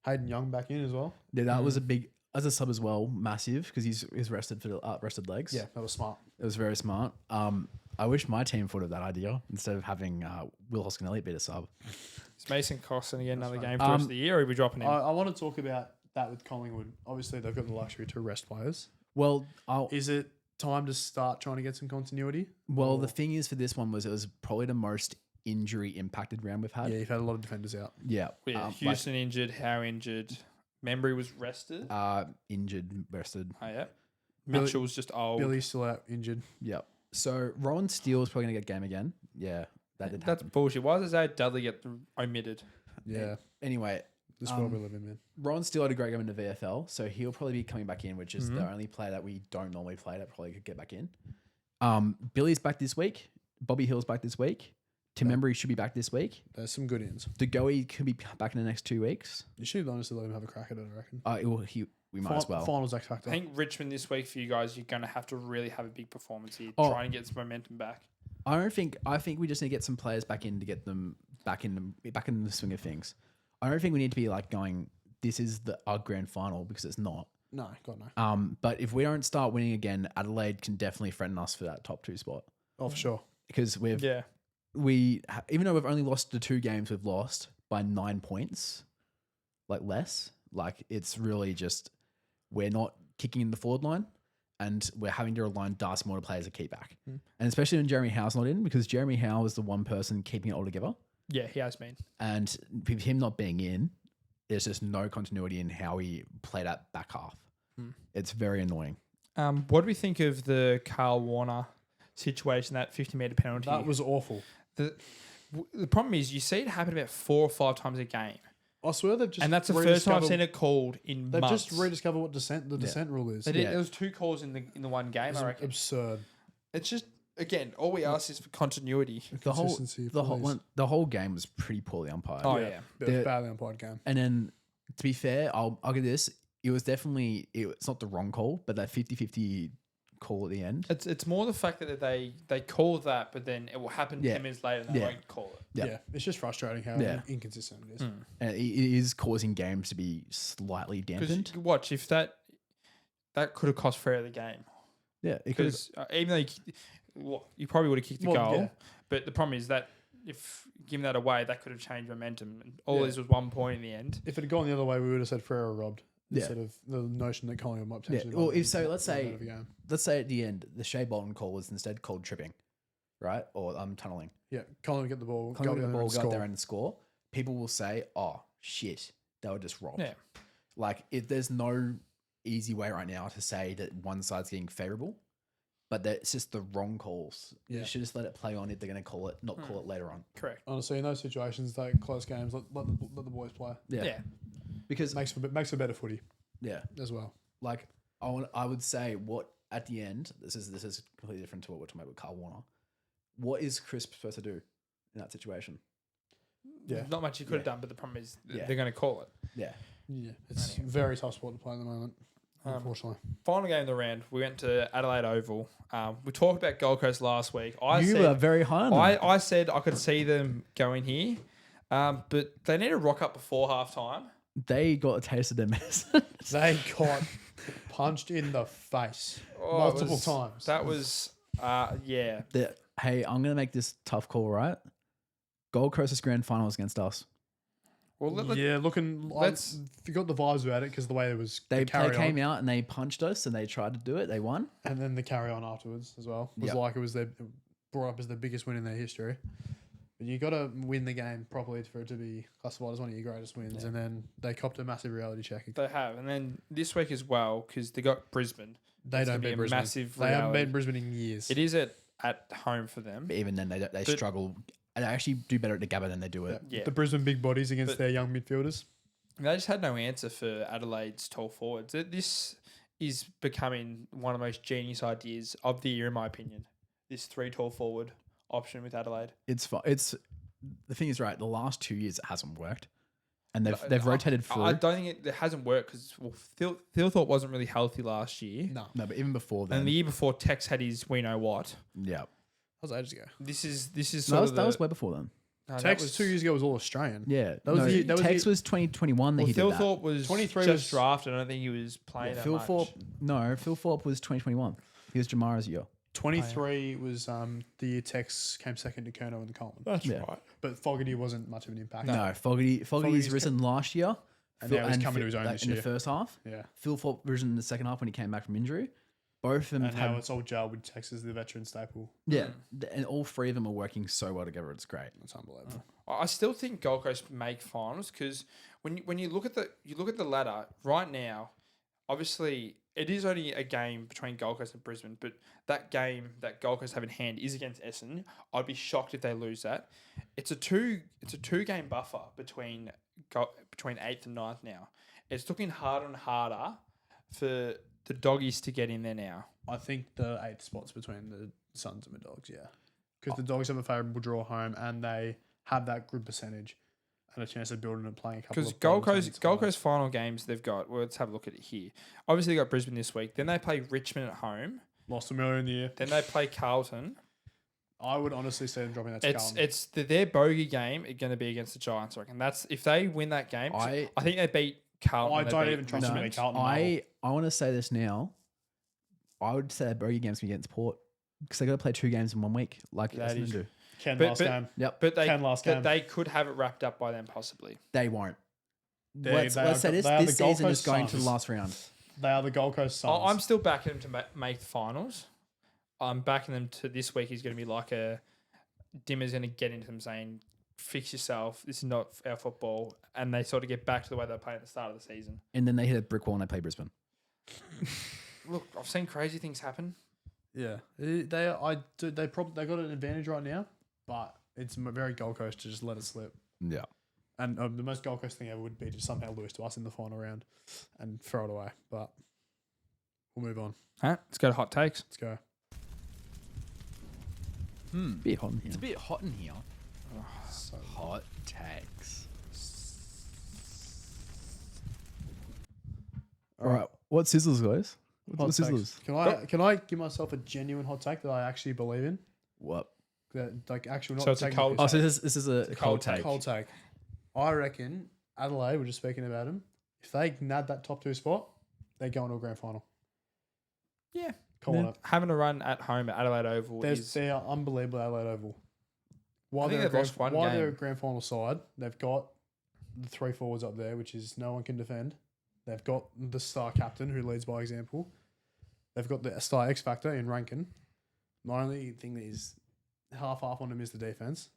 Hayden Young back in as well. Yeah, that was a big as a sub as well, massive because he's rested for the rested legs. Yeah, that was smart. It was very smart. I wish my team thought of that idea instead of having Will Hoskin-Elliott be a sub. Is Mason Costin again another right. game for the rest of the year, or are we dropping him? I want to talk about that with Collingwood. Obviously, they've got the luxury to rest players. Well, Is it time to start trying to get some continuity? the thing is for this one was it was probably the most injury impacted round we've had. Yeah, you've had a lot of defenders out. Yeah. Yeah, Houston injured, Howe injured, Membry was rested. Injured, rested. Oh yeah, Billy- Mitchell's just old. Billy's still out injured. Yep. So Rowan Steele's probably gonna get game again. Yeah, that did That's happen. bullshit. Why does Zay Dudley get omitted? Yeah, Anyway, this world we live in, man. Rowan Steele had a great game in the VFL, so he'll probably be coming back in, which is the only player that we don't normally play that probably could get back in. Billy's back this week. Bobby Hill's back this week. Tim Embry should be back this week. There's some good ins. DeGoey could be back in the next 2 weeks. You should honestly let him have a crack at it, I reckon. We might as well. Finals X Factor. I think Richmond this week for you guys, you're going to have to really have a big performance here, Oh. trying to get some momentum back. I think we just need to get some players back in to get them back in the swing of things. I don't think we need to be like going, this is our grand final, because it's not. No, God no. But if we don't start winning again, Adelaide can definitely threaten us for that top 2 spot, Oh, for sure. because Yeah. even though we've only lost the 2 games we've lost by 9 points, like less, like it's really just we're not kicking in the forward line, and we're having to rely on Darcy Moore to play as a key back, and especially when Jeremy Howe's not in, because Jeremy Howe is the one person keeping it all together, Yeah, he has been. and with him not being in, there's just no continuity in how he played that back half. It's very annoying. What do we think of the Carl Warner situation, that 50-metre penalty? That was awful. The problem is you see it happen about 4 or 5 times a game. I swear they've just And that's the first time I've rediscovered- seen it called in They've months. just rediscovered what the descent rule is. They did, Yeah. There was 2 calls in the one game, It's I reckon. absurd. It's just, again, all we ask is for continuity. The whole Consistency, please. the whole game was pretty poorly umpired. Oh, yeah. Bit of The- badly umpired game. And then, to be fair, I'll give this. It was definitely, it's not the wrong call, but that 50-50 call at the end. It's more the fact that they call that, but then it will happen 10 minutes later and they Yeah. won't call it. Yeah. Yeah, it's just frustrating how Yeah. inconsistent it is. And it is causing games to be slightly Because dampened. watch, if that could have cost Freo the game. Yeah, it could. Because even though you probably would have kicked the Well, goal, yeah. but the problem is that if giving that away, that could have changed momentum. And all Yeah. this was 1 point in the end. If it had gone the other way, we would have said Freo robbed Yeah. instead of the notion that Collingwood might Yeah. potentially. Well, might if be so, let's out say of the game. at the end, the Shea Bolton call was instead called tripping, right? Or tunneling. Yeah, Collingwood get the ball, Collingwood go get the down ball, and go out score. there and score. People will say, "Oh shit, they were just robbed." Yeah. Like, there's no easy way right now to say that one side's getting favourable, but that it's just the wrong calls. Yeah. You should just let it play on if they're going to call it, not call it later on. Correct. Honestly, in those situations, like close games, let the boys play. Yeah. Because Makes for better footy yeah, as well. like I would say what at the end, this is completely different to what we're talking about with Carl Warner. What is Chris supposed to do in that situation? Yeah, Not much you could have done, but the problem is Yeah. they're going to call it. Yeah. yeah, it's very tough sport to play at the moment. Unfortunately, Final game of the round, we went to Adelaide Oval. We talked about Gold Coast last week. I You said, were very high on them. I said I could see them going here, but they need to rock up before half time. They got a taste of their mess. they got punched in the face multiple times. That was, yeah. Hey, I'm going to make this tough call, right? Gold Coast's grand finals against us. Well, Yeah, looking. let's- You got the vibes about it because the way it was. They the carry came on, out and they punched us and they tried to do it. They won. and then the carry on afterwards as well was Yep. like it was brought up as the biggest win in their history. But you got to win the game properly for it to be classified as one of your greatest wins, and then they copped a massive reality check. They have. And then this week as well, because they got Brisbane. They It's don't gonna be beat a Brisbane. massive They haven't reality. beaten Brisbane in years. It is at home for them. But even then, they struggle. And they actually do better at the Gabba than they do it. Yeah. The Brisbane big bodies against But- their young midfielders. They just had no answer for Adelaide's tall forwards. This is becoming one of the most genius ideas of the year, in my opinion. This 3 tall forward option with Adelaide. It's the thing is, right, the last 2 years it hasn't worked. And they've rotated through. I don't think it hasn't worked because Thilthorpe wasn't really healthy last year. No. No, but even before then. And the year before, Tex had his we know what. Yeah. That was ages ago. This is No, sort that of was way before then. no, that Tex was 2 years ago was all Australian. Yeah. That was the- that was Tex the- was 2021 that Well, he did that. Thilthorpe was 23 just was- drafted. I don't think he was playing that much. Phil Thorpe was 2021. He was Jamara's year. 23 was the year Tex came second to Kerno in the Coleman. That's Yeah. right. But Fogarty wasn't much of an impact. No, Fogarty's Fogarty's risen last year. And now he's coming to his own this in year. the first half. Yeah. Phil Thorpe risen in the second half when he came back from injury. Both of them And now have, it's all gel with Tex as the veteran staple. yeah, and all three of them are working so well together. It's great. That's unbelievable. I still think Gold Coast make finals because when you look at the ladder right now, obviously it is only a game between Gold Coast and Brisbane, but that game that Gold Coast have in hand is against Essendon. I'd be shocked if they lose that. It's a two game buffer between 8th and 9th now. It's looking harder and harder for the doggies to get in there now. I think the 8 spots between the Suns and the Dogs, yeah. Because the Dogs have a favourable draw home and they have that good percentage and a chance of building and playing a couple Because of Gold Coast final games they've got. Well, let's have a look at it here. Obviously, they got Brisbane this week. Then they play Richmond at home. Lost $1 million in the year. Then they play Carlton. I would honestly see them dropping that to Carlton. It's their bogey game is going to be against the Giants. I reckon that's if they win that game. I think they beat Carlton. I they don't beat even trust them to Richmond. beat Carlton. I want to say this now. I would say that bogey game's going to be against Port because they got to play 2 games in 1 week, like That Essendon is- do. Ken But- last but- game. Yep, But game. they could have it wrapped up by then possibly. they won't. They Let's say this. they are This the Gold season is Coast going to the Suns. last round. They are the Gold Coast Suns. I'm still backing them to make the finals. I'm backing them to this week. Is going to be like a Dimmer's going to get into them saying, "Fix yourself. This is not our football," and they sort of get back to the way they played at the start of the season. And then they hit a brick wall and they play Brisbane. Look, I've seen crazy things happen. Yeah, they got an advantage right now, but it's very Gold Coast to just let it slip. Yeah. And the most Gold Coast thing ever would be to somehow lose to us in the final round and throw it away. But we'll move on. All right, let's go to hot takes. Let's go. Bit hot in here. It's a bit hot in here. So Hot takes. All right. What sizzles, guys? hot What takes. sizzles? Can I give myself a genuine hot take that I actually believe in? What? That like actual not So it's a technical cold Oh, piss. so this is a cold take. Cold take. I reckon Adelaide, we're just speaking about them. If they nab that top 2 spot, they're going to a grand final. Yeah, Calling it. having a run at home at Adelaide Oval They is are unbelievable at Adelaide Oval. While think they're they've lost one they're a game. grand final side, they've got the 3 forwards up there, which is no one can defend. They've got the star captain who leads by example. They've got the star X factor in Rankin. My only thing that is half on them is the defense,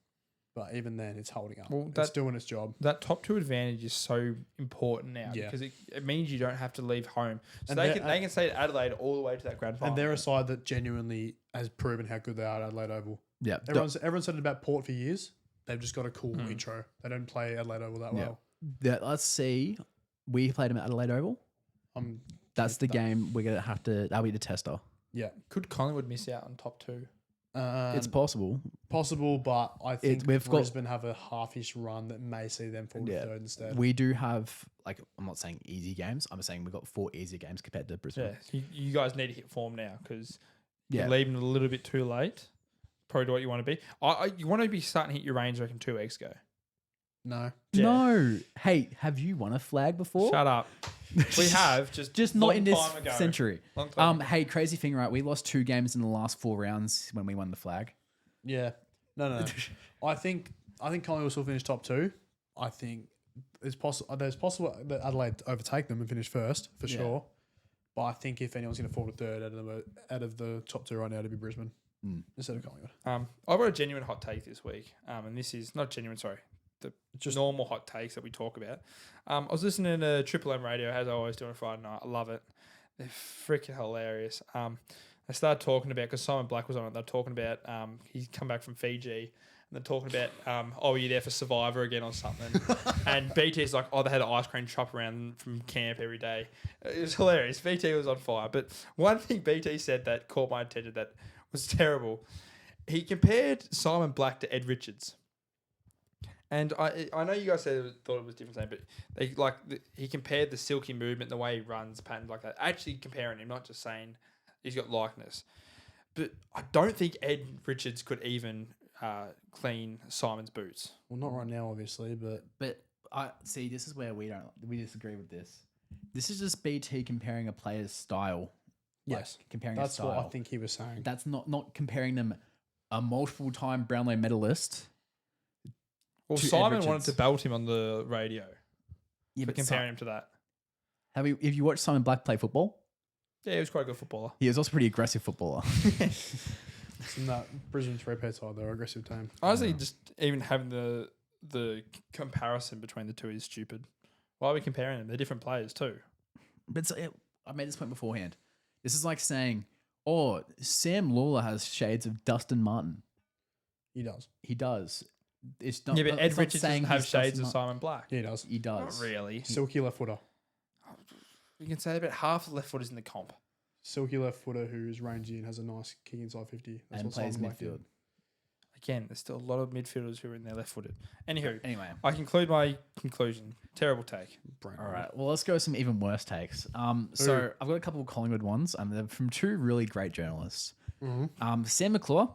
but even then, it's holding up. Well, It's doing its job. that top 2 advantage is so important now Yeah. because it means you don't have to leave home. So And they they're- can stay at Adelaide all the way to that grand final. And they're a side that genuinely has proven how good they are at Adelaide Oval. Yeah. Everyone's said it about Port for years. They've just got a cool intro. They don't play Adelaide Oval that well. Let's see. We played them at Adelaide Oval. That's the game we're gonna have to. That'll be the tester. Yeah. Could Collingwood miss out on top 2? It's possible. Possible, but I think we've got- Brisbane have a half-ish run that may see them fall to Yeah. third instead. We do have like I'm not saying easy games. I'm saying we've got 4 easy games compared to Brisbane. Yeah, you guys need to hit form now because Yeah. you're leaving a little bit too late. Probably what you want to be. You want to be starting to hit your range, I reckon, 2 weeks ago. No. Yeah. No. Hey, have you won a flag before? Shut up. We have Just not long in this time ago. century. Long time ago. Hey, crazy thing, right? We lost 2 games in the last 4 rounds when we won the flag. Yeah. No. I think Collingwood will still finish top 2. I think it's possible. There's possible that Adelaide overtake them and finish first for sure. But I think if anyone's going to fall to third out of the top 2 right now, to be Brisbane instead of Collingwood. I've got a genuine hot take this week, and this is not genuine. Sorry, just normal hot takes that we talk about. I was listening to Triple M Radio as I always do on a Friday night. I love it. They're freaking hilarious. They started talking about because Simon Black was on it. They're talking about he's come back from Fiji, and they're talking about, are you there for Survivor again or something? And BT's like, they had an ice cream shop around from camp every day. It was hilarious. BT was on fire. But one thing BT said that caught my attention that was terrible. He compared Simon Black to Ed Richards. And I know you guys thought it was different, but he compared the silky movement, the way he runs, pattern like that. Actually comparing him, not just saying he's got likeness. But I don't think Ed Richards could even clean Simon's boots. Well, not right now, obviously, but I see. This is where we disagree with this. This is just BT comparing a player's style. yes, comparing that's a style. what I think he was saying. That's not comparing them a multiple-time Brownlow medalist. Well, to Ed Simon wanted Richards. to belt him on the radio Yeah, for but comparing him to that. have you watched Simon Black play football? Yeah, he was quite a good footballer. He was also a pretty aggressive footballer. In that Brisbane three-pair side, they're aggressive team. Honestly, just even having the comparison between the two is stupid. Why are we comparing them? They're different players too. But I made this point beforehand. This is like saying, Sam Lawler has shades of Dustin Martin. He does. He does. It's not. Yeah, but it's Ed not Richards saying doesn't have he's shades Dustin of Simon Black. He does. He does. Not really. Silky left footer. You can say about half the left footers in the comp. Silky left footer who's rangy and has a nice kick inside 50. That's And what plays Simon Black did. midfield. Again, there's still a lot of midfielders who are in their left footed. Anywho, Anyway. I conclude my conclusion. Terrible take. Brain All rot. right. Well, let's go with some even worse takes. So I've got a couple of Collingwood ones, and they're from two really great journalists. Sam McClure,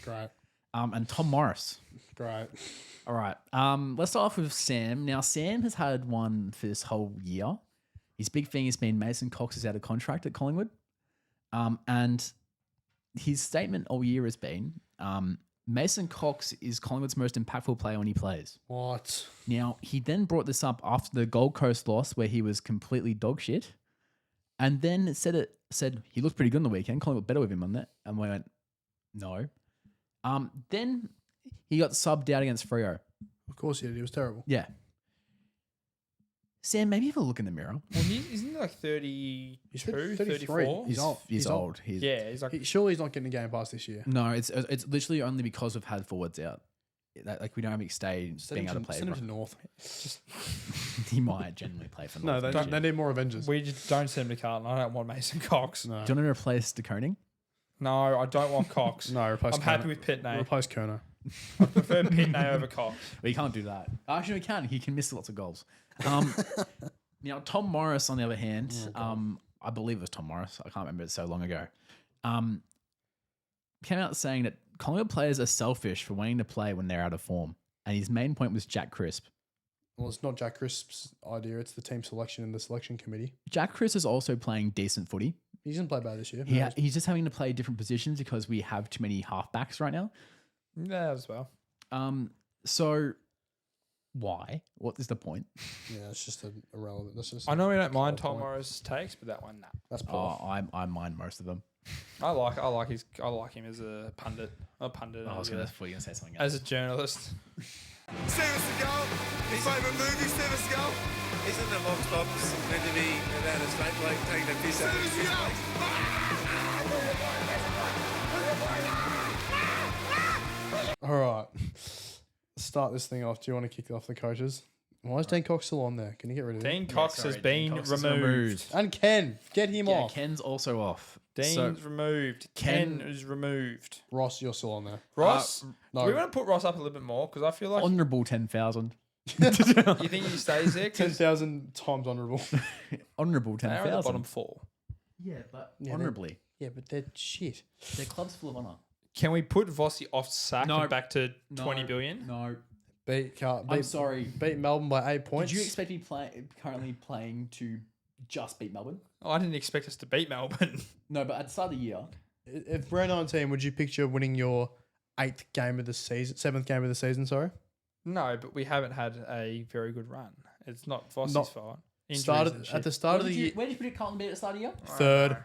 Great. and Tom Morris. Great. All right. Let's start off with Sam. Now, Sam has had one for this whole year. His big thing has been Mason Cox is out of contract at Collingwood. And his statement all year has been Mason Cox is Collingwood's most impactful player when he plays. What? Now, he then brought this up after the Gold Coast loss where he was completely dog shit. And then said he looked pretty good on the weekend. Collingwood better with him on that. And we went, no. Then he got subbed out against Freo. Of course he did. He was terrible. Yeah. Sam, maybe have a look in the mirror. Well, isn't he like 32, He's 34? 33. He's old. He's old. He's, Yeah, he's like... Surely he's not getting a game pass this year. No, it's literally only because we've had forwards out. Like we don't have McStay being able to play. Send him to North. He might genuinely play for No, North. they need more Avengers. We just don't send him to Carlton. I don't want Mason Cox. No. Do you want to replace DeConing? No, I don't want Cox. No, replace I'm happy with Pitney. Replace Kerner. I prefer Pitney over Cox. We can't do that. Actually, we can. He can miss lots of goals. Now, Tom Morris, on the other hand, I believe it was Tom Morris. I can't remember. It's so long ago. Came out saying that Collingwood players are selfish for wanting to play when they're out of form. And his main point was Jack Crisp. Well, it's not Jack Crisp's idea. It's the team selection and the selection committee. Jack Crisp is also playing decent footy. He doesn't play bad this year. He's just having to play different positions because we have too many halfbacks right now. Yeah, as well. So why? What is the point? Yeah, it's just irrelevant. That's just. I know we don't mind Cold Tom point. Morris' takes, but that one, nah. That's poor. I mind most of them. I like him as a pundit. I was going to say something else. as a journalist. Service to go. His favourite movie, Service to go. Isn't the Vox Pops meant to be about a straight bloke taking a piss out of Service his to go. All right. Start this thing off. Do you want to kick off the coaches? Why is Dean Cox still on there? Can you get rid of him? Dean Cox sorry, has Dean been Cox is removed. And Ken. Get him Yeah, off. Ken's also off. Dean's So- removed. Ken is removed. Ross, you're still on there. Ross, no. do we want to put Ross up a little bit more? Because I feel like Honourable 10,000. you think he stays there? 'Cause 10,000 times honourable. Honourable they're at the 10,000. bottom four. Yeah, but Yeah, honourably. Yeah, but they're shit. Their club's full of honour. Can we put Vossi off sack No. and back to 20 billion? No. Beat sorry. Beat Melbourne by 8 points. Did you expect me currently playing to just beat Melbourne? Oh, I didn't expect us to beat Melbourne. No, but at the start of the year, If we're 19, would you picture winning your 7th game of the season, sorry? No, but we haven't had a very good run. It's not Vossi's Not- fault. Injuries Started and at shit. the start of the year. where did you predict Carlton be at the start of the year? Third.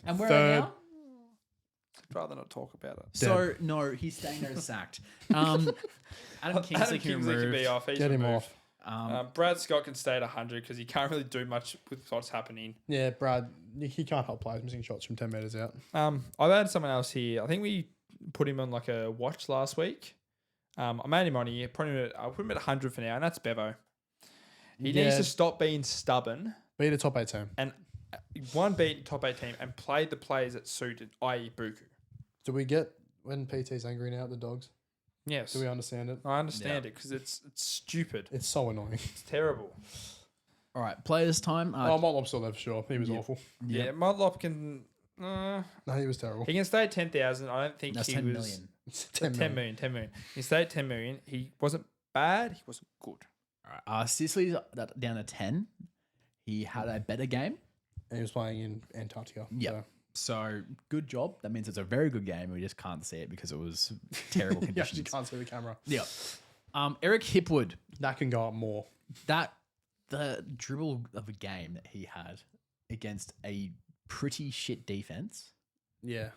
And where Third. are they now? I'd rather not talk about it. So, no, he's staying there sacked. Adam Kingsley Adam can Kingsley can be remove. off. He's Get him removed. off. Brad Scott can stay at 100 because he can't really do much with what's happening. Yeah, Brad, he can't help players missing shots from 10 metres out. I've had someone else here. I think we put him on like a watch last week. I made him on here. I'll put him at 100 for now, and that's Bevo. He needs to stop being stubborn Beat a top 8 team. and beat top 8 team and play the players that suited, i.e. Buku. Do we get when PT's angry now at the Dogs? Yes. Do we understand it? I understand it because it's stupid. It's so annoying. It's terrible. All right, players' time. Motlop still there for sure. He was awful. Yeah, Modal can. No, he was terrible. He can stay at 10,000. I don't think That's he 10 was. million. 10 million. 10 million. He stayed at 10 million. He wasn't bad. He wasn't good. All right, Sicily's down to 10. He had a better game. And he was playing in Antarctica. Yeah. So good job. That means it's a very good game. We just can't see it because it was terrible You conditions. actually can't see the camera. Yeah. Eric Hipwood. That can go up more. The dribble of a game that he had against a pretty shit defense Yeah.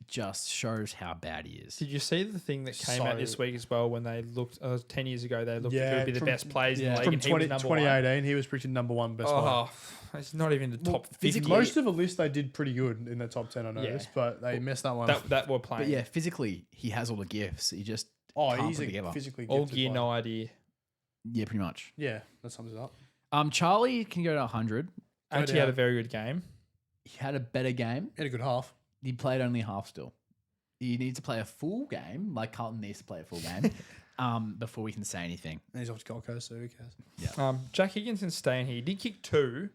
just shows how bad he is. Did you see the thing that came out this So- week as well when they looked 10 years ago? They looked Yeah, at who would be the from- best players in the league. From and he was 20, number one. 2018, he was predicted number one best player. Oh, it's not even the top 50. physically- Most of the list they did pretty good in the top 10, I noticed, but they messed that one up. that we're playing. But yeah, physically, he has all the gifts. He just Oh, can't he's put it a together. physically All gifted gear, player. no idea. Yeah, pretty much. Yeah, that sums it up. Charlie can go to 100. Actually had a very good game. He had a better game. He had a good half. He played only half still. You need to play a full game, like Carlton needs to play a full game, before we can say anything. And he's off to Gold Coast, so who cares? Jack Higginson's staying here. He did kick 2,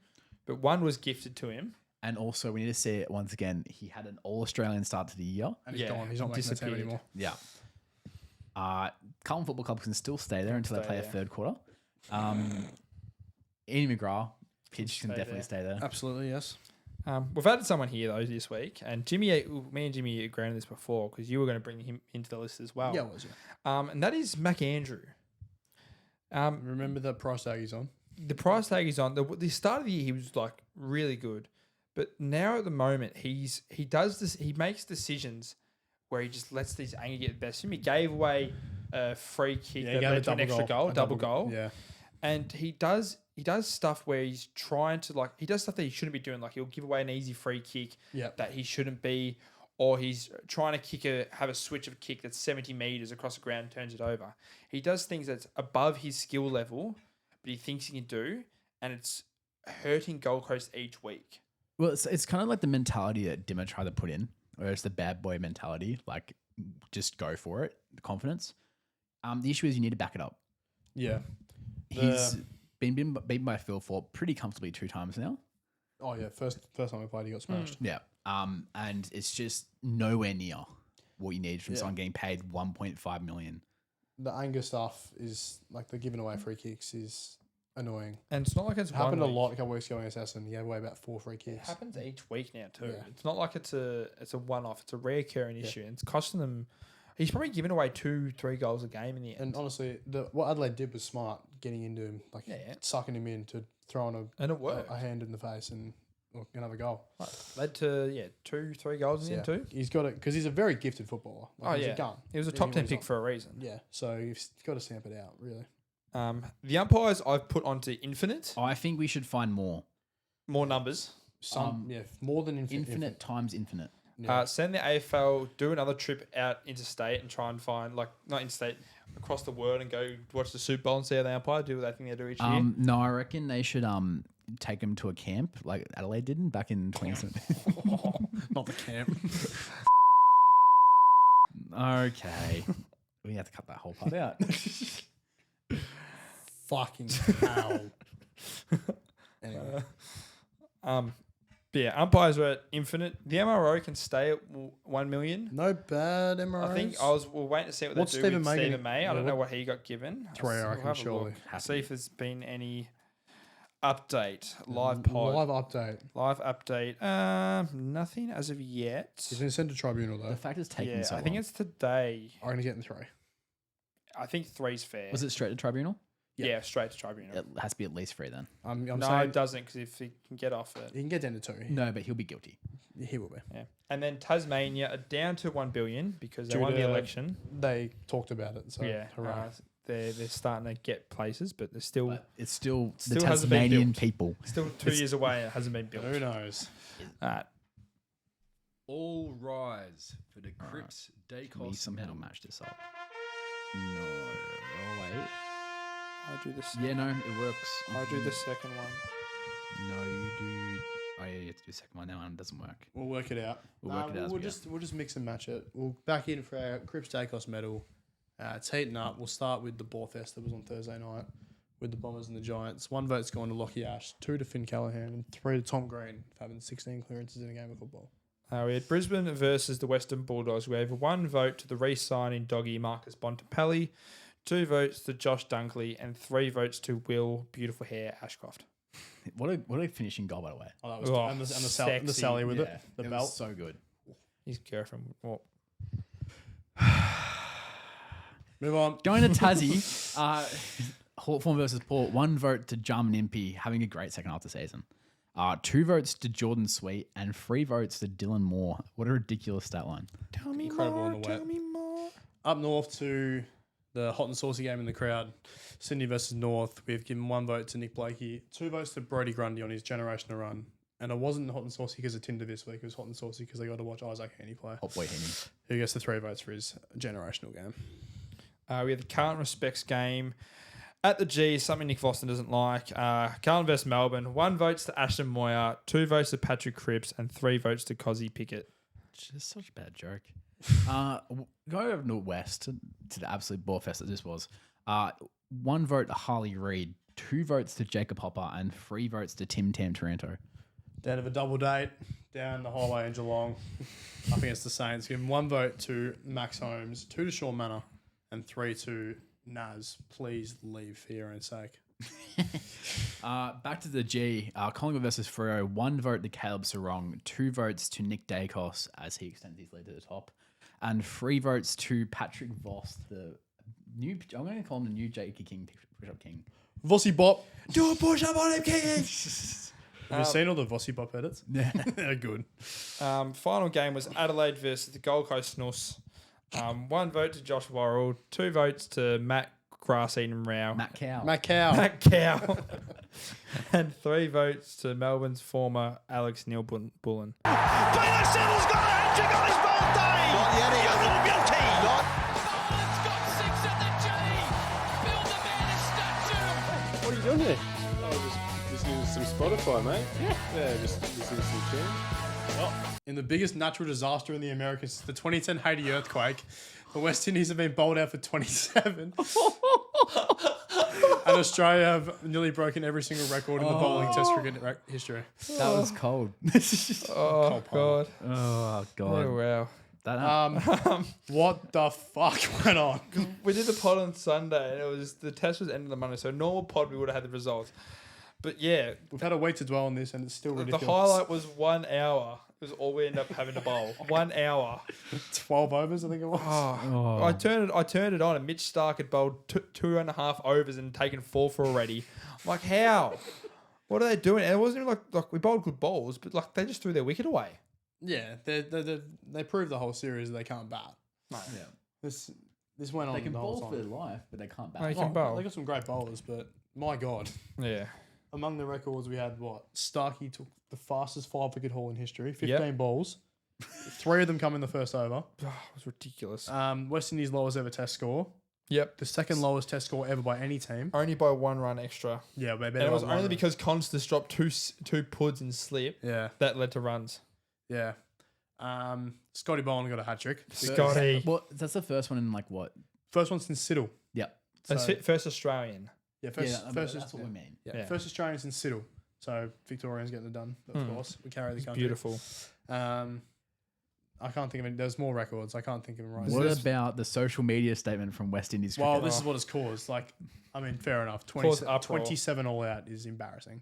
but 1 was gifted to him. And also, we need to see it once again. He had an All-Australian start to the year. And he's gone. He's not making the team disappeared. anymore. Yeah. Carlton Football Club can still stay there until they play a third quarter. Ian McGrath, Pitch can stay definitely there. stay there. Absolutely, yes. We've had someone here though this week, and me and Jimmy agreed on this before because you were going to bring him into the list as well. Yeah, it was, yeah. And that is McAndrew. Remember the price tag he's on? The price tag he's on. The start of the year he was like really good, but now at the moment he does this. He makes decisions where he just lets these anger get the best of him. He gave away a free kick that led to an extra goal, double goal. Yeah. And he does stuff where he's trying to he does stuff that he shouldn't be doing. Like he'll give away an easy free kick that he shouldn't be, or he's trying to have a switch of a kick that's 70 meters across the ground and turns it over. He does things that's above his skill level, but he thinks he can do, and it's hurting Gold Coast each week. Well, it's kind of like the mentality that Dimmer tried to put in, where it's the bad boy mentality, like just go for it, the confidence. The issue is you need to back it up. Yeah. He's been beaten by Phil Thorpe pretty comfortably 2 times now. Oh, yeah. First time we played, he got smashed. Yeah. And it's just nowhere near what you need from someone getting paid 1.5 million. The anger stuff is, like, the giving away free kicks is annoying. And it's not like it's It happened a one week. lot a couple weeks ago against Essendon. He gave away about 4 free It kicks. happens each week now too. Yeah. It's not like it's a one-off. It's a reoccurring issue. And it's costing them. He's probably giving away 2-3 goals a game in the end. And honestly, what Adelaide did was smart, getting into him, like sucking him in to throw on And it worked. a hand in the face and another goal. Led to 2-3 goals in the end too. He's got it because he's a very gifted footballer. Like, he's a gun. He was a Even top when 10 he's pick not. for a reason. Yeah, so you've got to stamp it out, really. The umpires I've put onto infinite. I think we should find more. More numbers. More than Infinite times infinite. Yeah. Send the AFL, do another trip out interstate and try and find, not interstate, across the world and go watch the Super Bowl and see how they umpire, do what they think they do each year. No, I reckon they should take him to a camp like Adelaide did back in 2017. Not the camp. Okay. We have to cut that whole part out. Fucking hell. Anyway. But yeah, umpires are at infinite. The MRO can stay at 1 million. No bad MROs. I think we'll wait to see what What's they do Stephen with May Stephen getting- May. I yeah, don't know what- what he got given. 3, I We'll reckon, have a surely. look. See if there's been any update. Live pod. Live update. Nothing as of yet. He's been sent to tribunal, though. The fact it's taking Yeah, so I think long. it's today. I'm going to get in 3. I think 3's fair. Was it straight to tribunal? Yeah, straight to tribunal. It has to be at least 3 then. I'm No, saying it doesn't because if he can get off it. he can get down to 2. No, but he'll be guilty. He will be. Yeah. And then Tasmania are down to 1 billion because they Due won the to- election. They talked about it, so Yeah. hooray. They're starting to get places, but they're still But it's still the Still hasn't been Tasmanian built. people. still 2 years away and it hasn't been built. Who knows? Alright. All rise for the Crips We Dacos somehow medal. match this up. No. Oh, wait. I'll do this. Yeah, no, it works. I'll do the second one. No, you do. Oh, yeah, you have to do the second one now, and it doesn't work. We'll work it out. We'll work it out as we go. We'll just mix and match it. We'll back in for our Crips Dacos medal. It's heating up. We'll start with the Ballfest that was on Thursday night with the Bombers and the Giants. 1 vote's gone to Lockie Ash, 2 to Finn Callahan, and 3 to Tom Green for having 16 clearances in a game of football. We had Brisbane versus the Western Bulldogs. We have 1 vote to the re-signing doggy Marcus Bontempelli, 2 votes to Josh Dunkley, and 3 votes to Will Beautiful Hair Ashcroft. What a finishing goal, by the way. Oh, that was Oh, and the sexy. Sally with Yeah, it, the it belt. was so good. His girlfriend. Well, Move on. Going to Tassie, Hawthorn versus Port. 1 vote to Jarman Impey, having a great second half of the season. 2 votes to Jordan Sweet and 3 votes to Dylan Moore. What a ridiculous stat line. tell me Incredible more. on the wet. Tell me more. Up north to the hot and saucy game in the crowd, Sydney versus North. We've given 1 vote to Nick Blakey, 2 votes to Brodie Grundy on his generational run. And it wasn't hot and saucy because of Tinder this week. It was hot and saucy because they got to watch Isaac Heaney play, Hot boy Heaney. who gets the 3 votes for his generational game. We have the Carlton Respects game at the G, something Nick Voss doesn't like. Carlton versus Melbourne. 1 votes to Ashton Moyer, 2 votes to Patrick Cripps, and 3 votes to Cozzy Pickett. Just such a bad joke. Go over to West to the absolute ball fest that this was. 1 vote to Harley Reid, 2 votes to Jacob Hopper, and 3 votes to Tim Tam Taranto. Down to a double date, down the highway in Geelong, up against the Saints. Give 1 vote to Max Holmes, 2 to Sean Manor, and 3 to Naz. Please leave for your own sake. Back to the G. Collingwood versus Freo. 1 vote to Caleb Sarong, 2 votes to Nick Dacos as he extends his lead to the top, and 3 votes to Patrick Voss, the new. I'm going to call him the new J.K. King, push-up king. Vossy Bop. Do a push-up on him, King! Have you seen all the Vossy Bop edits? Yeah. They're good. Final game was Adelaide versus the Gold Coast Snuss. 1 vote to Josh Worrell, 2 votes to Matt Grass-Eaton Rao. Matt Cow. Matt Cow. Matt Cow. And 3 votes to Melbourne's former Alex Neil Bullen. Taylor Settle's got a hat-trick on his birthday! Not yet, he hasn't. Guilty! Not. Boland's got 6 at the G. Build the man a statue. What are you doing here? Oh, just listening to some Spotify, mate. Yeah, just listening to some tunes. In the biggest natural disaster in the Americas, the 2010 Haiti earthquake, the West Indies have been bowled out for 27. And Australia have nearly broken every single record in the bowling test cricket history. That was cold. Oh, God. Oh, God. Oh, wow. That, What the fuck went on? We did the pod on Sunday, and the test was end of the Monday, so normal pod we would have had the results. But yeah, We've had a week to dwell on this, and it's still ridiculous. the highlight was 1 hour. It was all we ended up having to bowl. 1 hour. 12 overs, I think it was. I turned it on, and Mitch Stark had bowled 2.5 overs and taken 4 for already. I'm like, how? What are they doing? And it wasn't even like we bowled good bowls, but like they just threw their wicket away. Yeah, they proved the whole series they can't bat. yeah. This went on They can the whole bowl for their time. life, but they can't bat. They can bowl. They got some great bowlers, but my God. Yeah. Among the records, we had Starkey took the fastest 5-wicket haul in history, 15 balls. 3 of them come in the first over. Oh, it was ridiculous. West Indies' lowest ever test score. Yep. The second lowest test score ever by any team. Only by 1 run extra. Yeah, but And it was only because Constance dropped two puds in slip Yeah, that led to runs. yeah. Scotty Boland got a hat trick. Scotty. Well, that's the first one in like what? First one since Siddle. Yep. That's So- first Australian. Yeah, first, Yeah, first, that's what we mean. Yeah. first Australian since Siddle. So Victorians getting it done. Of course, we carry the country. Beautiful. I can't think of any. There's more records. I can't think of them right. What about the social media statement from West Indies Well, cricket? this is what it's caused. Like, I mean, fair enough. Caused uproar. 27 all out is embarrassing.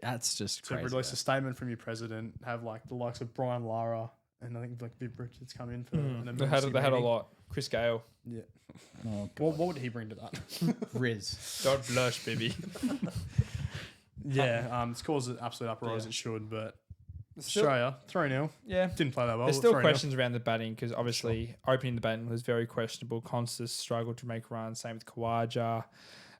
That's just To crazy. release a statement from your president, have like the likes of Brian Lara and I think like Viv Richards come in for an They had emergency a meeting. lot. Chris Gale. Yeah. Oh, What would he bring to that? Riz. Don't blush, baby. Yeah, it's caused an absolute uproar as it should, but Still- Australia 3-0 Yeah. didn't play that well. There's but still 3-0. questions around the batting because obviously opening the batting was very questionable. Constance struggled to make runs. Same with Kawaja.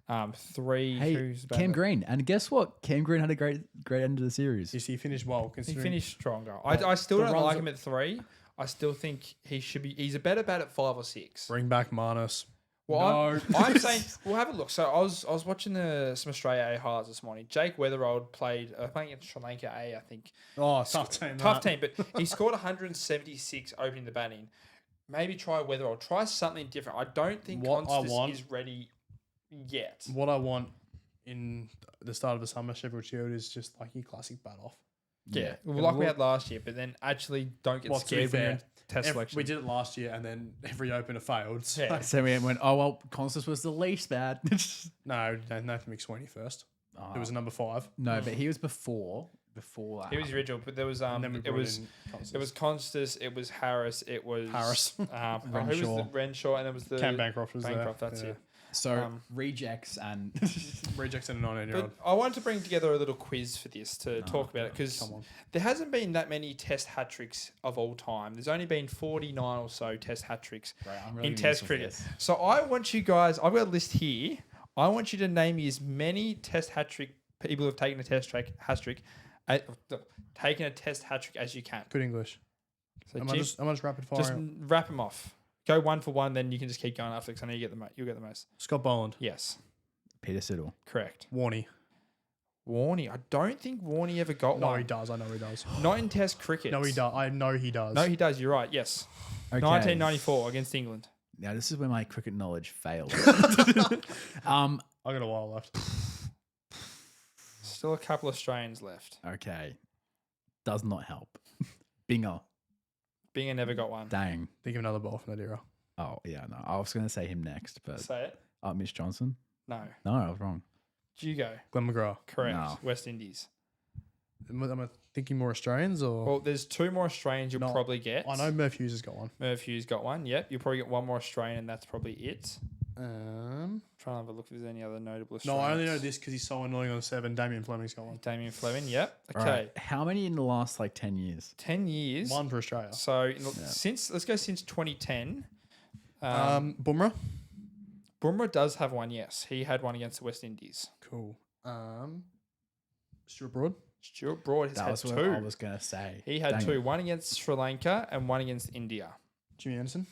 3. Hey, who's Cam Green. And guess what? Cam Green had a great end of the series. He finished well. He Considering finished stronger. I still don't runs like that- him at 3. I still think he should be. He's a better bat at 5 or 6. Bring back Marnus. Well, I'm saying we'll have a look. So I was watching some Australia A highlights this morning. Jake Weatherald playing against Sri Lanka A, I think. Oh, tough team. Tough team, but he scored 176 opening the batting. Maybe try Weatherald. Try something different. I don't think Constance is ready yet. What I want in the start of the summer Sheffield Shield is just like your classic bat off. Yeah, well, like we had last year, but then actually don't get scared when you're in test selection. We did it last year, and then every opener failed. So. Yeah. So we went, oh, well, Constance was the least bad. No, Nathan McSweeney first. It was number 5. No, but he was before that. He was original, but there was And then we it brought was in Constance. it was Constance, it was Harris, it was Harris. who was the Renshaw, and there was the Cam Bancroft was Bancroft. there. That's Yeah. it. So rejects and Rejects and a 19-year-old. But I wanted to bring together a little quiz for this to talk about it because come on. there hasn't been that many test hat tricks of all time. There's only been 49 or so test hat tricks I'm really in test useful for cricket. this. So I want you guys, I've got a list here. I want you to name me as many test hat trick people who have taken a test hat trick, taken a test hat trick as you can. Good English. So I'm Jim, just rapid fire. just wrap them off. Go 1 for 1, then you can just keep going after because I know you'll get the most. Scott Boland. Yes, Peter Siddle. correct. Warney. Warney. I don't think Warney ever got No, one. he does. I know he does. Not in Test cricket. No, he does. I know he does. No, he does. You're right. Yes. Okay. 1994 against England. Now this is where my cricket knowledge fails. I got a while left. Still a couple Australians left. Okay. Does not help. Binger. Binger never got one. Dang. Think of another ball from that era. Oh, yeah, no. I was going to say him next, but Say it. Mitch Johnson. No. No, I was wrong. Hugo. Glenn McGrath. Correct. No. West Indies. Am I thinking more Australians or? Well, there's 2 more Australians you'll No, probably get. I know Murph Hughes has got one. Merv Hughes got one. Yep. You'll probably get 1 more Australian, and that's probably it. Trying to have a look if there's any other notable No, Australians. I only know this because he's so annoying on 7. Damien Fleming's got one. Damien Fleming. Yep. Okay. All right. How many in the last 10 years? 10 years. One for Australia. So let's go since 2010. Bumrah. Bumrah does have one. Yes, he had one against the West Indies. Cool. Stuart Broad. Stuart Broad has That had was 2. what I was going to say. He had Dang 2. it. One against Sri Lanka and one against India. Jimmy Anderson.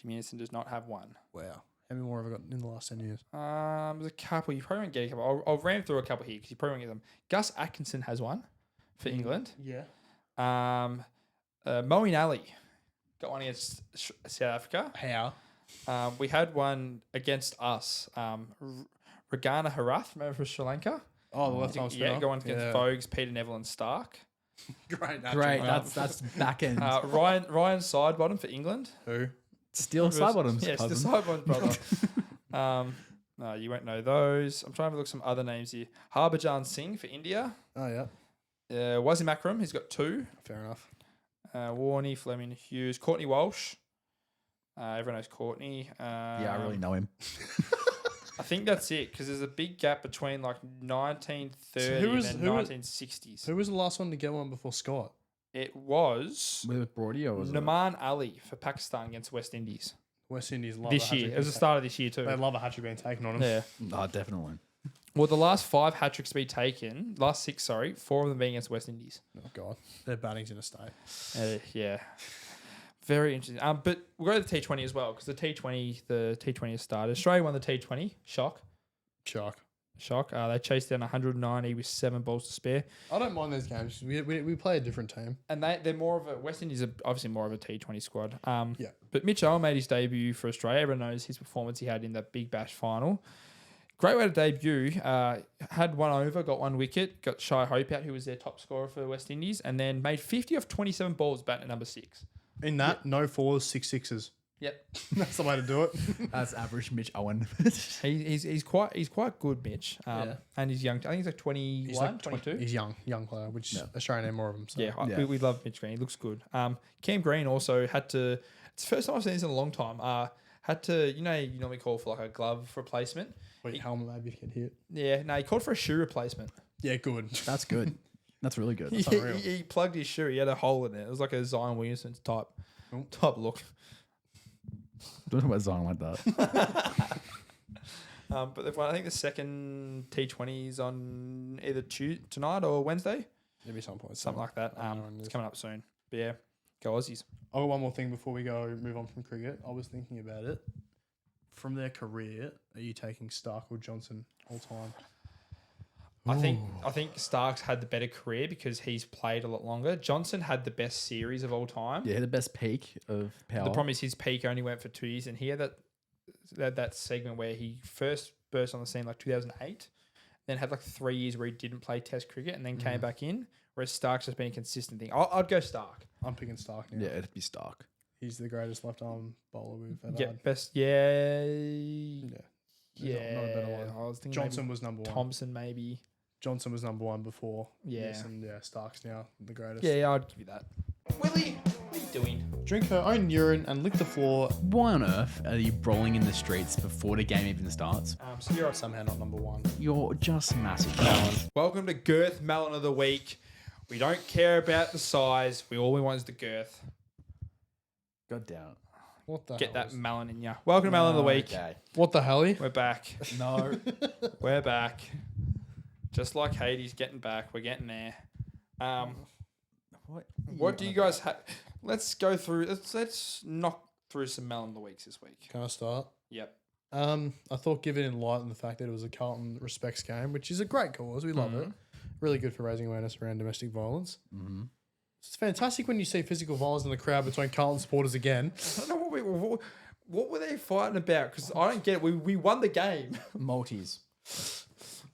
Jimmy Anderson does not have one. Wow. How many more have I got in the last 10 years? There's a couple. You probably won't get a couple. I'll ram through a couple here because you probably won't get them. Gus Atkinson has one for England. Yeah. Moeen Ali got one against South Africa. How? We had one against us. Regana Harath, remember for Sri Lanka? Oh, the left arm spinner. Yeah, got one against Vogues, Peter Neville and Stark. Great. Great. That's back end. Ryan Sidebottom for England. Who? Still Sidebottom's Yes, the cousin. Sidebottom's brother. No, you won't know those. I'm trying to look some other names here. Harbhajan Singh for India. Oh, yeah. Wasim Akram, he's got 2. Fair enough. Warney, Fleming, Hughes, Courtney Walsh. Everyone knows Courtney. Yeah, I really know him. I think that's it because there's a big gap between 1930 and 1960s. Who was the last one to get one before Scott? It was With Brody or was Naman Ali for Pakistan against West Indies West Indies love this a year. hat-trick It was the being start of this year too. They love a hat-trick being taken on them. Yeah. it? Oh, definitely. Well, the last 5 hat tricks to be taken, last 6, sorry, 4 of them being against West Indies. Oh, God. Their batting's in a state. Yeah. Very interesting. But we'll go to the T20 as well because the T20 has started. Australia won the T20. Shock. They chased down 190 with 7 balls to spare. I don't mind those games. We play a different team. And they're more of a West Indies are obviously more of a T20 squad. Yeah. But Mitch Owen made his debut for Australia. Everyone knows his performance he had in that Big Bash final. Great way to debut. Had 1 over, got 1 wicket, got Shai Hope out, who was their top scorer for West Indies, and then made 50 off 27 balls batting at number 6. In that, no 4s, 6 6s. Yep. That's the way to do it. That's average Mitch Owen. He's quite good, Mitch. And he's young. I think he's like 21, 22. He's young player, which Australia need more of them. So. Yeah, we love Mitch Green. He looks good. Cam Green also had to. It's the first time I've seen this in a long time. Had to, you normally call for a glove replacement. Or your helmet maybe if you get hit. Yeah, no, he called for a shoe replacement. Yeah, good. That's good. That's really good. He plugged his shoe. He had a hole in it. It was like a Zion Williamson type look. Don't talk about Zion like that. But they've won, I think the second T20 is on either tonight or Wednesday, Maybe some point. something like that. It's coming up soon. But yeah, go Aussies. I've got one more thing before we move on from cricket. I was thinking about it. From their career, are you taking Stark or Johnson all time? I think Starks had the better career because he's played a lot longer. Johnson had the best series of all time. Yeah, the best peak of power. The problem is his peak only went for 2 years, and he had that segment where he first burst on the scene like 2008, then had like 3 years where he didn't play Test cricket and then came back in. Whereas Stark's has been a consistent thing. I'd go Stark. I'm picking Stark now. Yeah, it'd be Stark. He's the greatest left arm bowler we've ever Yeah, had. best. Yeah, Yeah. Not a better one. I was thinking Johnson maybe was number one. Thompson maybe. Johnson was number one before. Yeah. Yes, and Stark's now the greatest. Yeah, I'd give you that. Willie, what are you doing? Drink her own urine and lick the floor. Why on earth are you brawling in the streets before the game even starts? So you're Somehow not number one. You're just massive. welcome to Girth Melon of the Week. We don't care about the size. All we want is the girth. God damn it. What the Get hell that melon in ya. Welcome to Melon of the Week. Okay. What the hell? We're back. No. We're back. Just like Hades getting back. We're getting there. What do you guys have? Let's go through. Let's knock through some Melon of the Weeks this week. Can I start? Yep. I thought given in light and the fact that it was a Carlton Respects game, which is a great cause. We love it. Really good for raising awareness around domestic violence. Mm-hmm. It's fantastic when you see physical violence in the crowd between Carlton supporters again. I don't know what were they fighting about? Because I don't get it. We won the game. Maltese.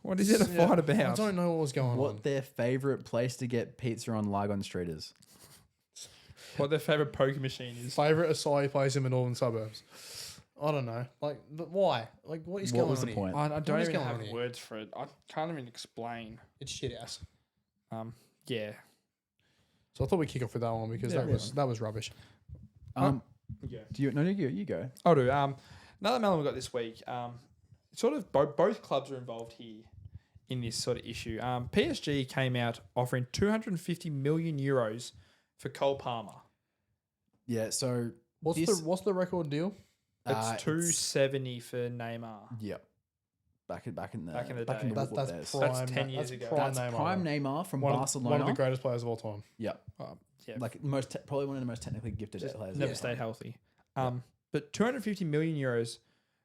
What is it a fight about? I don't know what was going on. What their favourite place to get pizza on Lygon Street is. What their favourite poker machine is. Favourite acai place in the northern suburbs? I don't know. Like, but why? Like, what is going was on the here? point? I What don't is even going on have here? words for it. I can't even explain. It's shit ass. Yeah. So I thought we'd kick off with that one because that was rubbish. Yeah. Do you? No, you go. I'll do. Another melon we got this week. Sort of both clubs are involved here in this sort of issue. PSG came out offering 250 million euros for Cole Palmer. Yeah. So What's the record deal? It's 270 for Neymar. Yep. Back in the day. That's That's 10 years ago. That's Neymar. prime Neymar from One Barcelona. of the greatest players of all time. Yep. Yeah, Like probably one of the most technically gifted players. never stayed healthy. But 250 million euros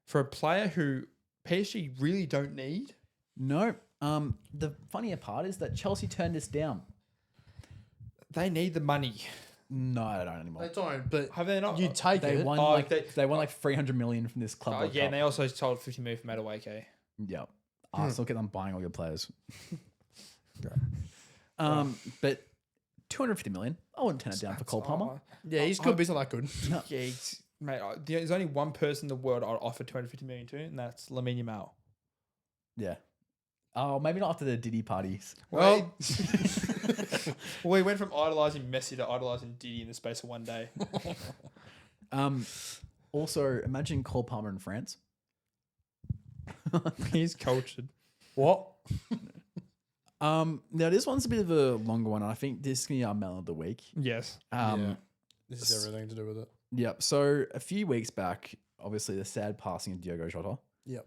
for a player who PSG really don't need. No. The funnier part is that Chelsea turned this down. They need the money. No, I don't anymore. They don't, but Have they not? you take They it. won they won like 300 million from this club. World Yeah, Cup. and they also sold 50 million for Madueke. Yep. Arsenal get them buying all your players. But 250 million. I wouldn't turn it down for Cole Palmer. Yeah, he's good, but he's not that good. Yeah, mate. There's only one person in the world I'd offer 250 million to, and that's Lamine Yamal. Yeah. Oh, maybe not after the Diddy parties. Well, well, he went from idolising Messi to idolising Diddy in the space of one day. Also, imagine Cole Palmer in France. He's cultured. What? Now this one's a bit of a longer one. I think this is gonna be our melon of the week. Yes. Yeah. This is everything to do with it. Yep. So a few weeks back, obviously the sad passing of Diogo Jota. Yep.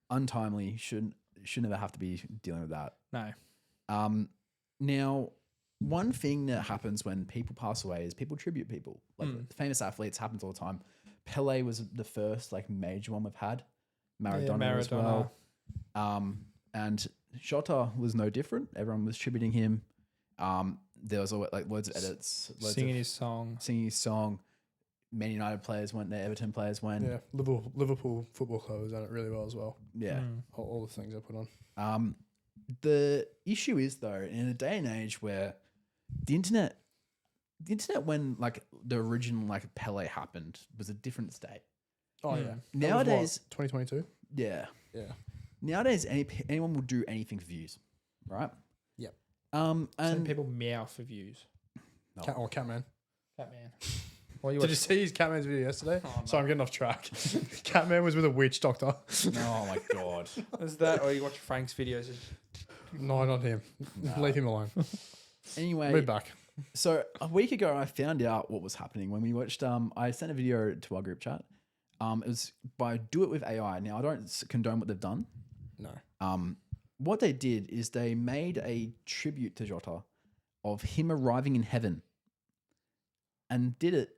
Untimely. Should never have to be dealing with that. No. Now, one thing that happens when people pass away is people tribute people. Like famous athletes happens all the time. Pele was the first like major one we've had. Maradona as well. And Jota was no different. Everyone was tributing him. There was always like loads of edits, Singing his song. Man United players went there, Everton players went. Yeah, Liverpool Football Club has done it really well as well. Yeah. All the things they put on. The issue is though, in a day and age where the internet when like the original like Pele happened was a different state. Oh yeah. Nowadays, 2022. yeah. Yeah. Nowadays, anyone will do anything for views, right? Yep. And And people meow for views. Catman. Catman. Well, Did you see his Catman's video yesterday? Oh, no. So I'm getting off track. Catman was with a witch doctor. oh my god, Is that, or you watch Frank's videos? No, not him. Leave him alone. anyway, Move back. so a week ago, I found out what was happening when we watched. I sent a video to our group chat, It was by Do It With AI. Now, I don't condone what they've done. No. What they did is they made a tribute to Jota of him arriving in heaven and did it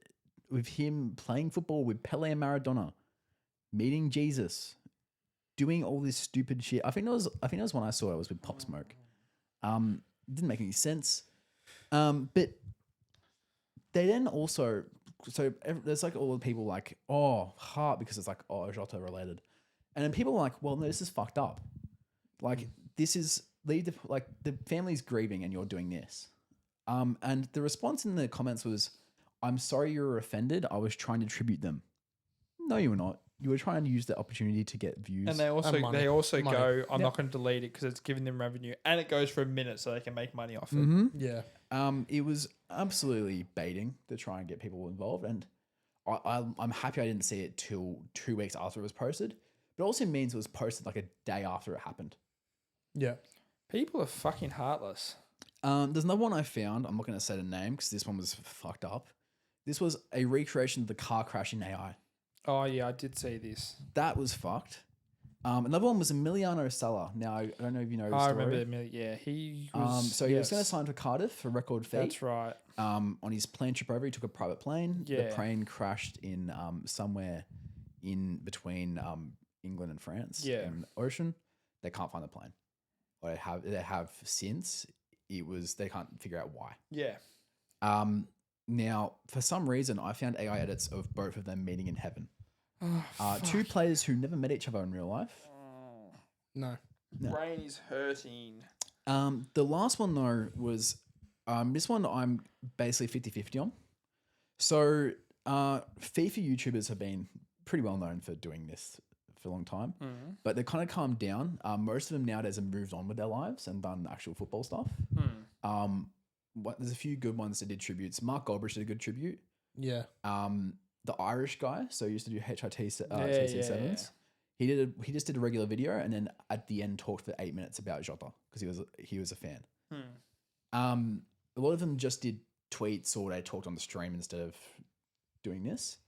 with him playing football with Pele and Maradona, meeting Jesus, doing all this stupid shit. I think it was one I saw. It was with Pop Smoke. Didn't make any sense. But they then also, there's like all the people like, oh, heart, because it's like, oh, Jota related. And then people are like, well, no, this is fucked up. Like, this is, the family's grieving and you're doing this. And the response in the comments was, I'm sorry you were offended. I was trying to tribute them. No, you were not. You were trying to use the opportunity to get views. And they also money. go, I'm not going to delete it because it's giving them revenue, and it goes for a minute so they can make money off it. Mm-hmm. Yeah. It was absolutely baiting to try and get people involved, and I'm happy I didn't see it till 2 weeks after it was posted. But it also means it was posted like a day after it happened. Yeah. People are fucking heartless. There's another one I found. I'm not going to say the name because this one was fucked up. This was a recreation of the car crash in AI. Oh yeah, I did see this. That was fucked. Another one was Emiliano Sala. Now, I don't know if you know the story. Remember, yeah, he was. So he was going to sign for Cardiff for record fee. That's right. On his plane trip over, he took a private plane. Yeah. The plane crashed in somewhere in between England and France. Yeah. In the ocean. They can't find the plane. Or they have since. They can't figure out why. Yeah. Now, for some reason, I found AI edits of both of them meeting in heaven. Oh, Two players who never met each other in real life. No. Brain is hurting. The last one, though, was this one I'm basically 50-50 on. So, FIFA YouTubers have been pretty well known for doing this for a long time, but they've kind of calmed down. Most of them nowadays have moved on with their lives and done actual football stuff. There's a few good ones that did tributes. Mark Goldbridge did a good tribute. Yeah. The Irish guy, so he used to do TC7s. He just did a regular video and then at the end talked for 8 minutes about Jota because he was a fan. A lot of them just did tweets or they talked on the stream instead of doing this.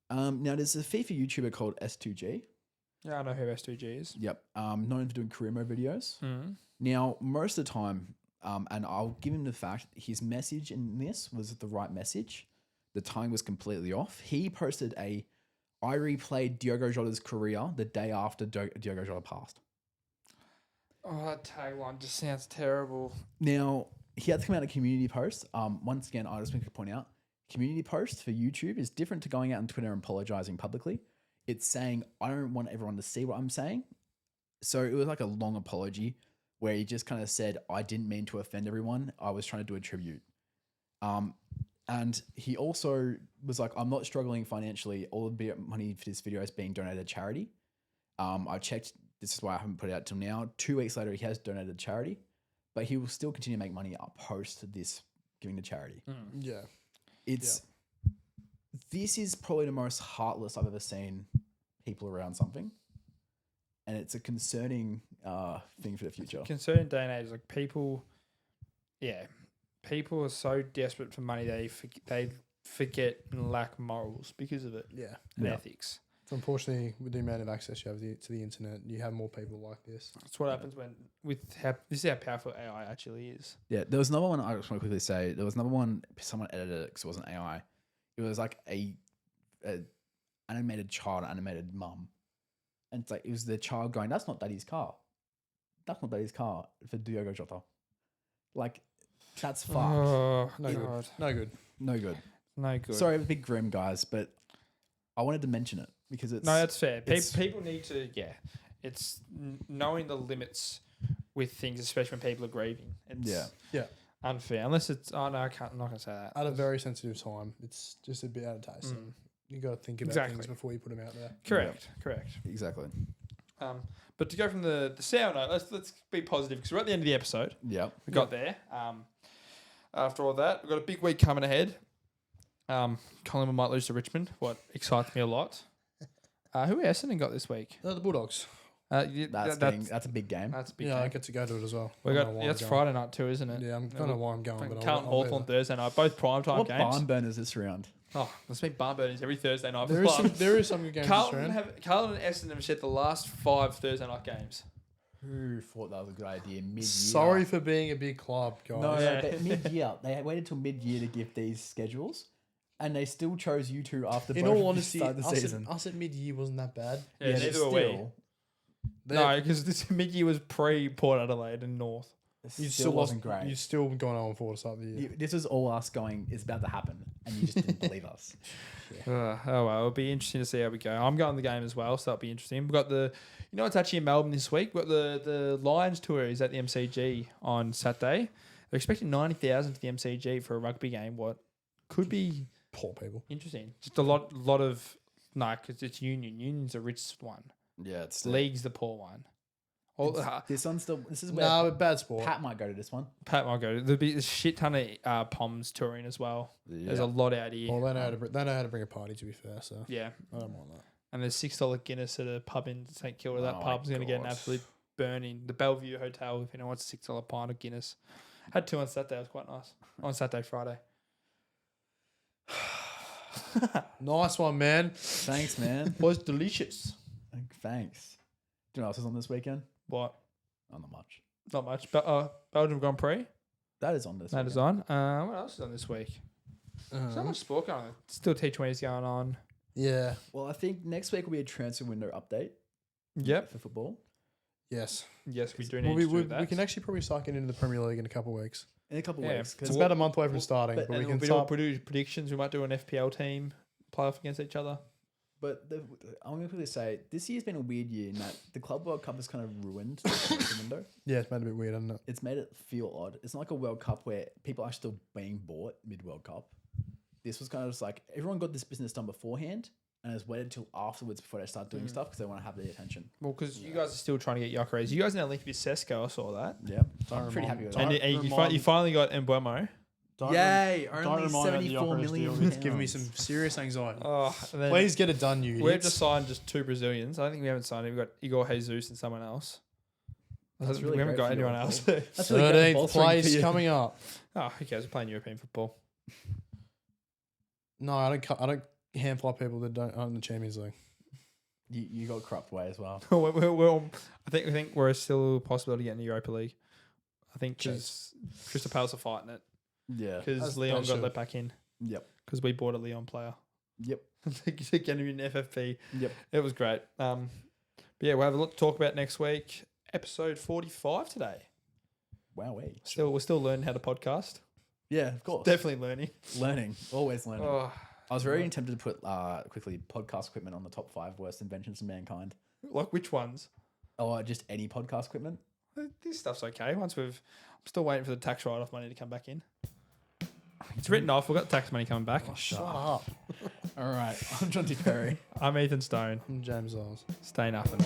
Now there's a FIFA YouTuber called S2G. Yeah, I know who S2G is. Yep. Known for doing career mode videos. Now, most of the time, and I'll give him the fact, his message in this was the right message. The timing was completely off. He posted I replayed Diogo Jota's career the day after Diogo Jota passed. Oh, that tagline just sounds terrible. Now, he had to come out a community post. Once again, I just want to point out, community post for YouTube is different to going out on Twitter and apologizing publicly. It's saying, I don't want everyone to see what I'm saying. So it was like a long apology where he just kind of said, I didn't mean to offend everyone. I was trying to do a tribute. And he also was like, I'm not struggling financially. All the money for this video is being donated to charity. I checked. This is why I haven't put it out till now. 2 weeks later, he has donated to charity, but he will still continue to make money post this giving to charity. Yeah. This is probably the most heartless I've ever seen people around something. And it's a concerning thing for the future. Concerning day and age, like people are so desperate for money they forget and lack morals because of it. Yeah. And ethics. So unfortunately, with the amount of access you have to the internet, you have more people like this. That's what happens this is how powerful AI actually is. Yeah, there was another one I just want to quickly say. There was another one, someone edited it because it wasn't AI. It was like a animated child, animated mum. And it's like, it was the child going, that's not daddy's car. That's not daddy's car for Diogo Jota. Like, that's fucked. Oh, No God. good. No good. No good. No good. Sorry, I'm a big grim, guys, but I wanted to mention it because it's... No, that's fair. People need to, it's knowing the limits with things, especially when people are grieving. It's unfair. Unless it's, I'm not going to say that. At a very sensitive time, it's just a bit out of taste. So you got to think about things before you put them out there. Correct. Exactly. But to go from the sour note, let's be positive because we're at the end of the episode. Yep. We got there. After all that, we've got a big week coming ahead. Collingwood might lose to Richmond, what excites me a lot. Who Essendon got this week? The Bulldogs. That's a big game. That's a big Yeah, game. I get to go to it as well. That's Friday night too, isn't it? Yeah, I don't know why I'm going. But Carlton Hawthorn Thursday night, both primetime What games. barn burners this round? Oh, let's make barn burnings every Thursday night. There is some good games this round. Carlton and Essendon have set the last 5 Thursday night games. Who thought that was a good idea mid-year? Sorry for being a big club, guys. No, Yeah. but mid-year. They waited till mid-year to give these schedules, and they still chose you two after In both all honesty, start the us season. at mid-year wasn't that bad. Yeah, but neither were we. still, No, because this mid-year was pre-Port Adelaide and North. it still wasn't great. You still gone 0-4 to start the year. This was all us going, it's about to happen, and you just didn't believe us. Oh well, it'll be interesting to see how we go. I'm going to the game as well, so that'll be interesting. We've got it's actually in Melbourne this week. We've got the Lions tour is at the MCG on Saturday. They're expecting 90,000 to the MCG for a rugby game. What could be Poor people. interesting. Just a lot of because it's Union. Union's the richest one. Yeah, it's League's the poor one. this is where Nah, but bad sport. Pat might go to this one. Pat might go. There'll be a shit ton of Poms touring as well. There's a lot out here. Well, they know how to bring a party, to be fair, so Yeah. I don't mind that. And there's $6 Guinness at a pub in St Kilda. That Oh my pub's going to get an God. absolute burning. The Bellevue Hotel, if anyone wants a $6 pint of Guinness. Had 2 on Saturday. It was quite nice. On Saturday, Friday. Nice one, man. Thanks, man. Was delicious. Thanks. Do you know what else is on this weekend? What? Oh, not much. Not much. But Belgium Grand Prix. That is on this That is weekend. on. What else is on this week? So much sport going on. Still T20s going on. Yeah. Well, I think next week will be a transfer window update Yep. for football. Yes. Yes, we do need Well, to do that. we can actually probably start getting into the Premier League in a couple of weeks. In a couple Yeah, weeks. It's 'cause about a month away from starting, but- but we And can we'll start. do predictions. We might do an FPL team play off against each other. But I'm going to quickly say, this year's been a weird year in that the Club World Cup has kind of ruined the transfer window. Yeah, it's made it a bit weird, hasn't it? It's made it feel odd. It's not like a World Cup where people are still being bought mid-World Cup. This was kind of just like, everyone got this business done beforehand and has waited till afterwards before they start doing stuff because they want to have the attention. Well, because you guys are still trying to get Yokeres. You guys now linked with Sesko. I saw that. Yeah. I'm pretty happy with And that. you finally got Mbuemo. Yay! Don't Only remind me of the 74 Jokeres million. deal. It's giving me some serious anxiety. Oh, and then Please get it done, you we've idiots. just signed just 2 Brazilians. I think we haven't signed it. We've got Igor Jesus and someone else. That's really we haven't great got for you, anyone Paul. else. That's really great 13th bolstering for place you. coming up. Oh, who cares? We're playing European football. No, I don't hand fly people that aren't in the Champions League. You got corrupt way as well. I think we're still a possibility to get in the Europa League. I think because Crystal Palace are fighting it. Yeah. Because As Leon they got should. let back in. Yep. Because we bought a Leon player. Yep. to get him in FFP. Yep. It was great. But yeah, we'll have a lot to talk about next week. Episode 45 today. Wow. We're still learning how to podcast. Yeah, of course. Definitely learning. Learning. Always learning. Oh, I was very tempted to put quickly podcast equipment on the top 5 worst inventions of mankind. like which ones? Or just any podcast equipment. This stuff's okay. I'm still waiting for the tax write-off money to come back in. It's written off. We've got tax money coming back. Shut up. All right. I'm John T. Perry. I'm Ethan Stone. I'm James Eyles. Stay nothing.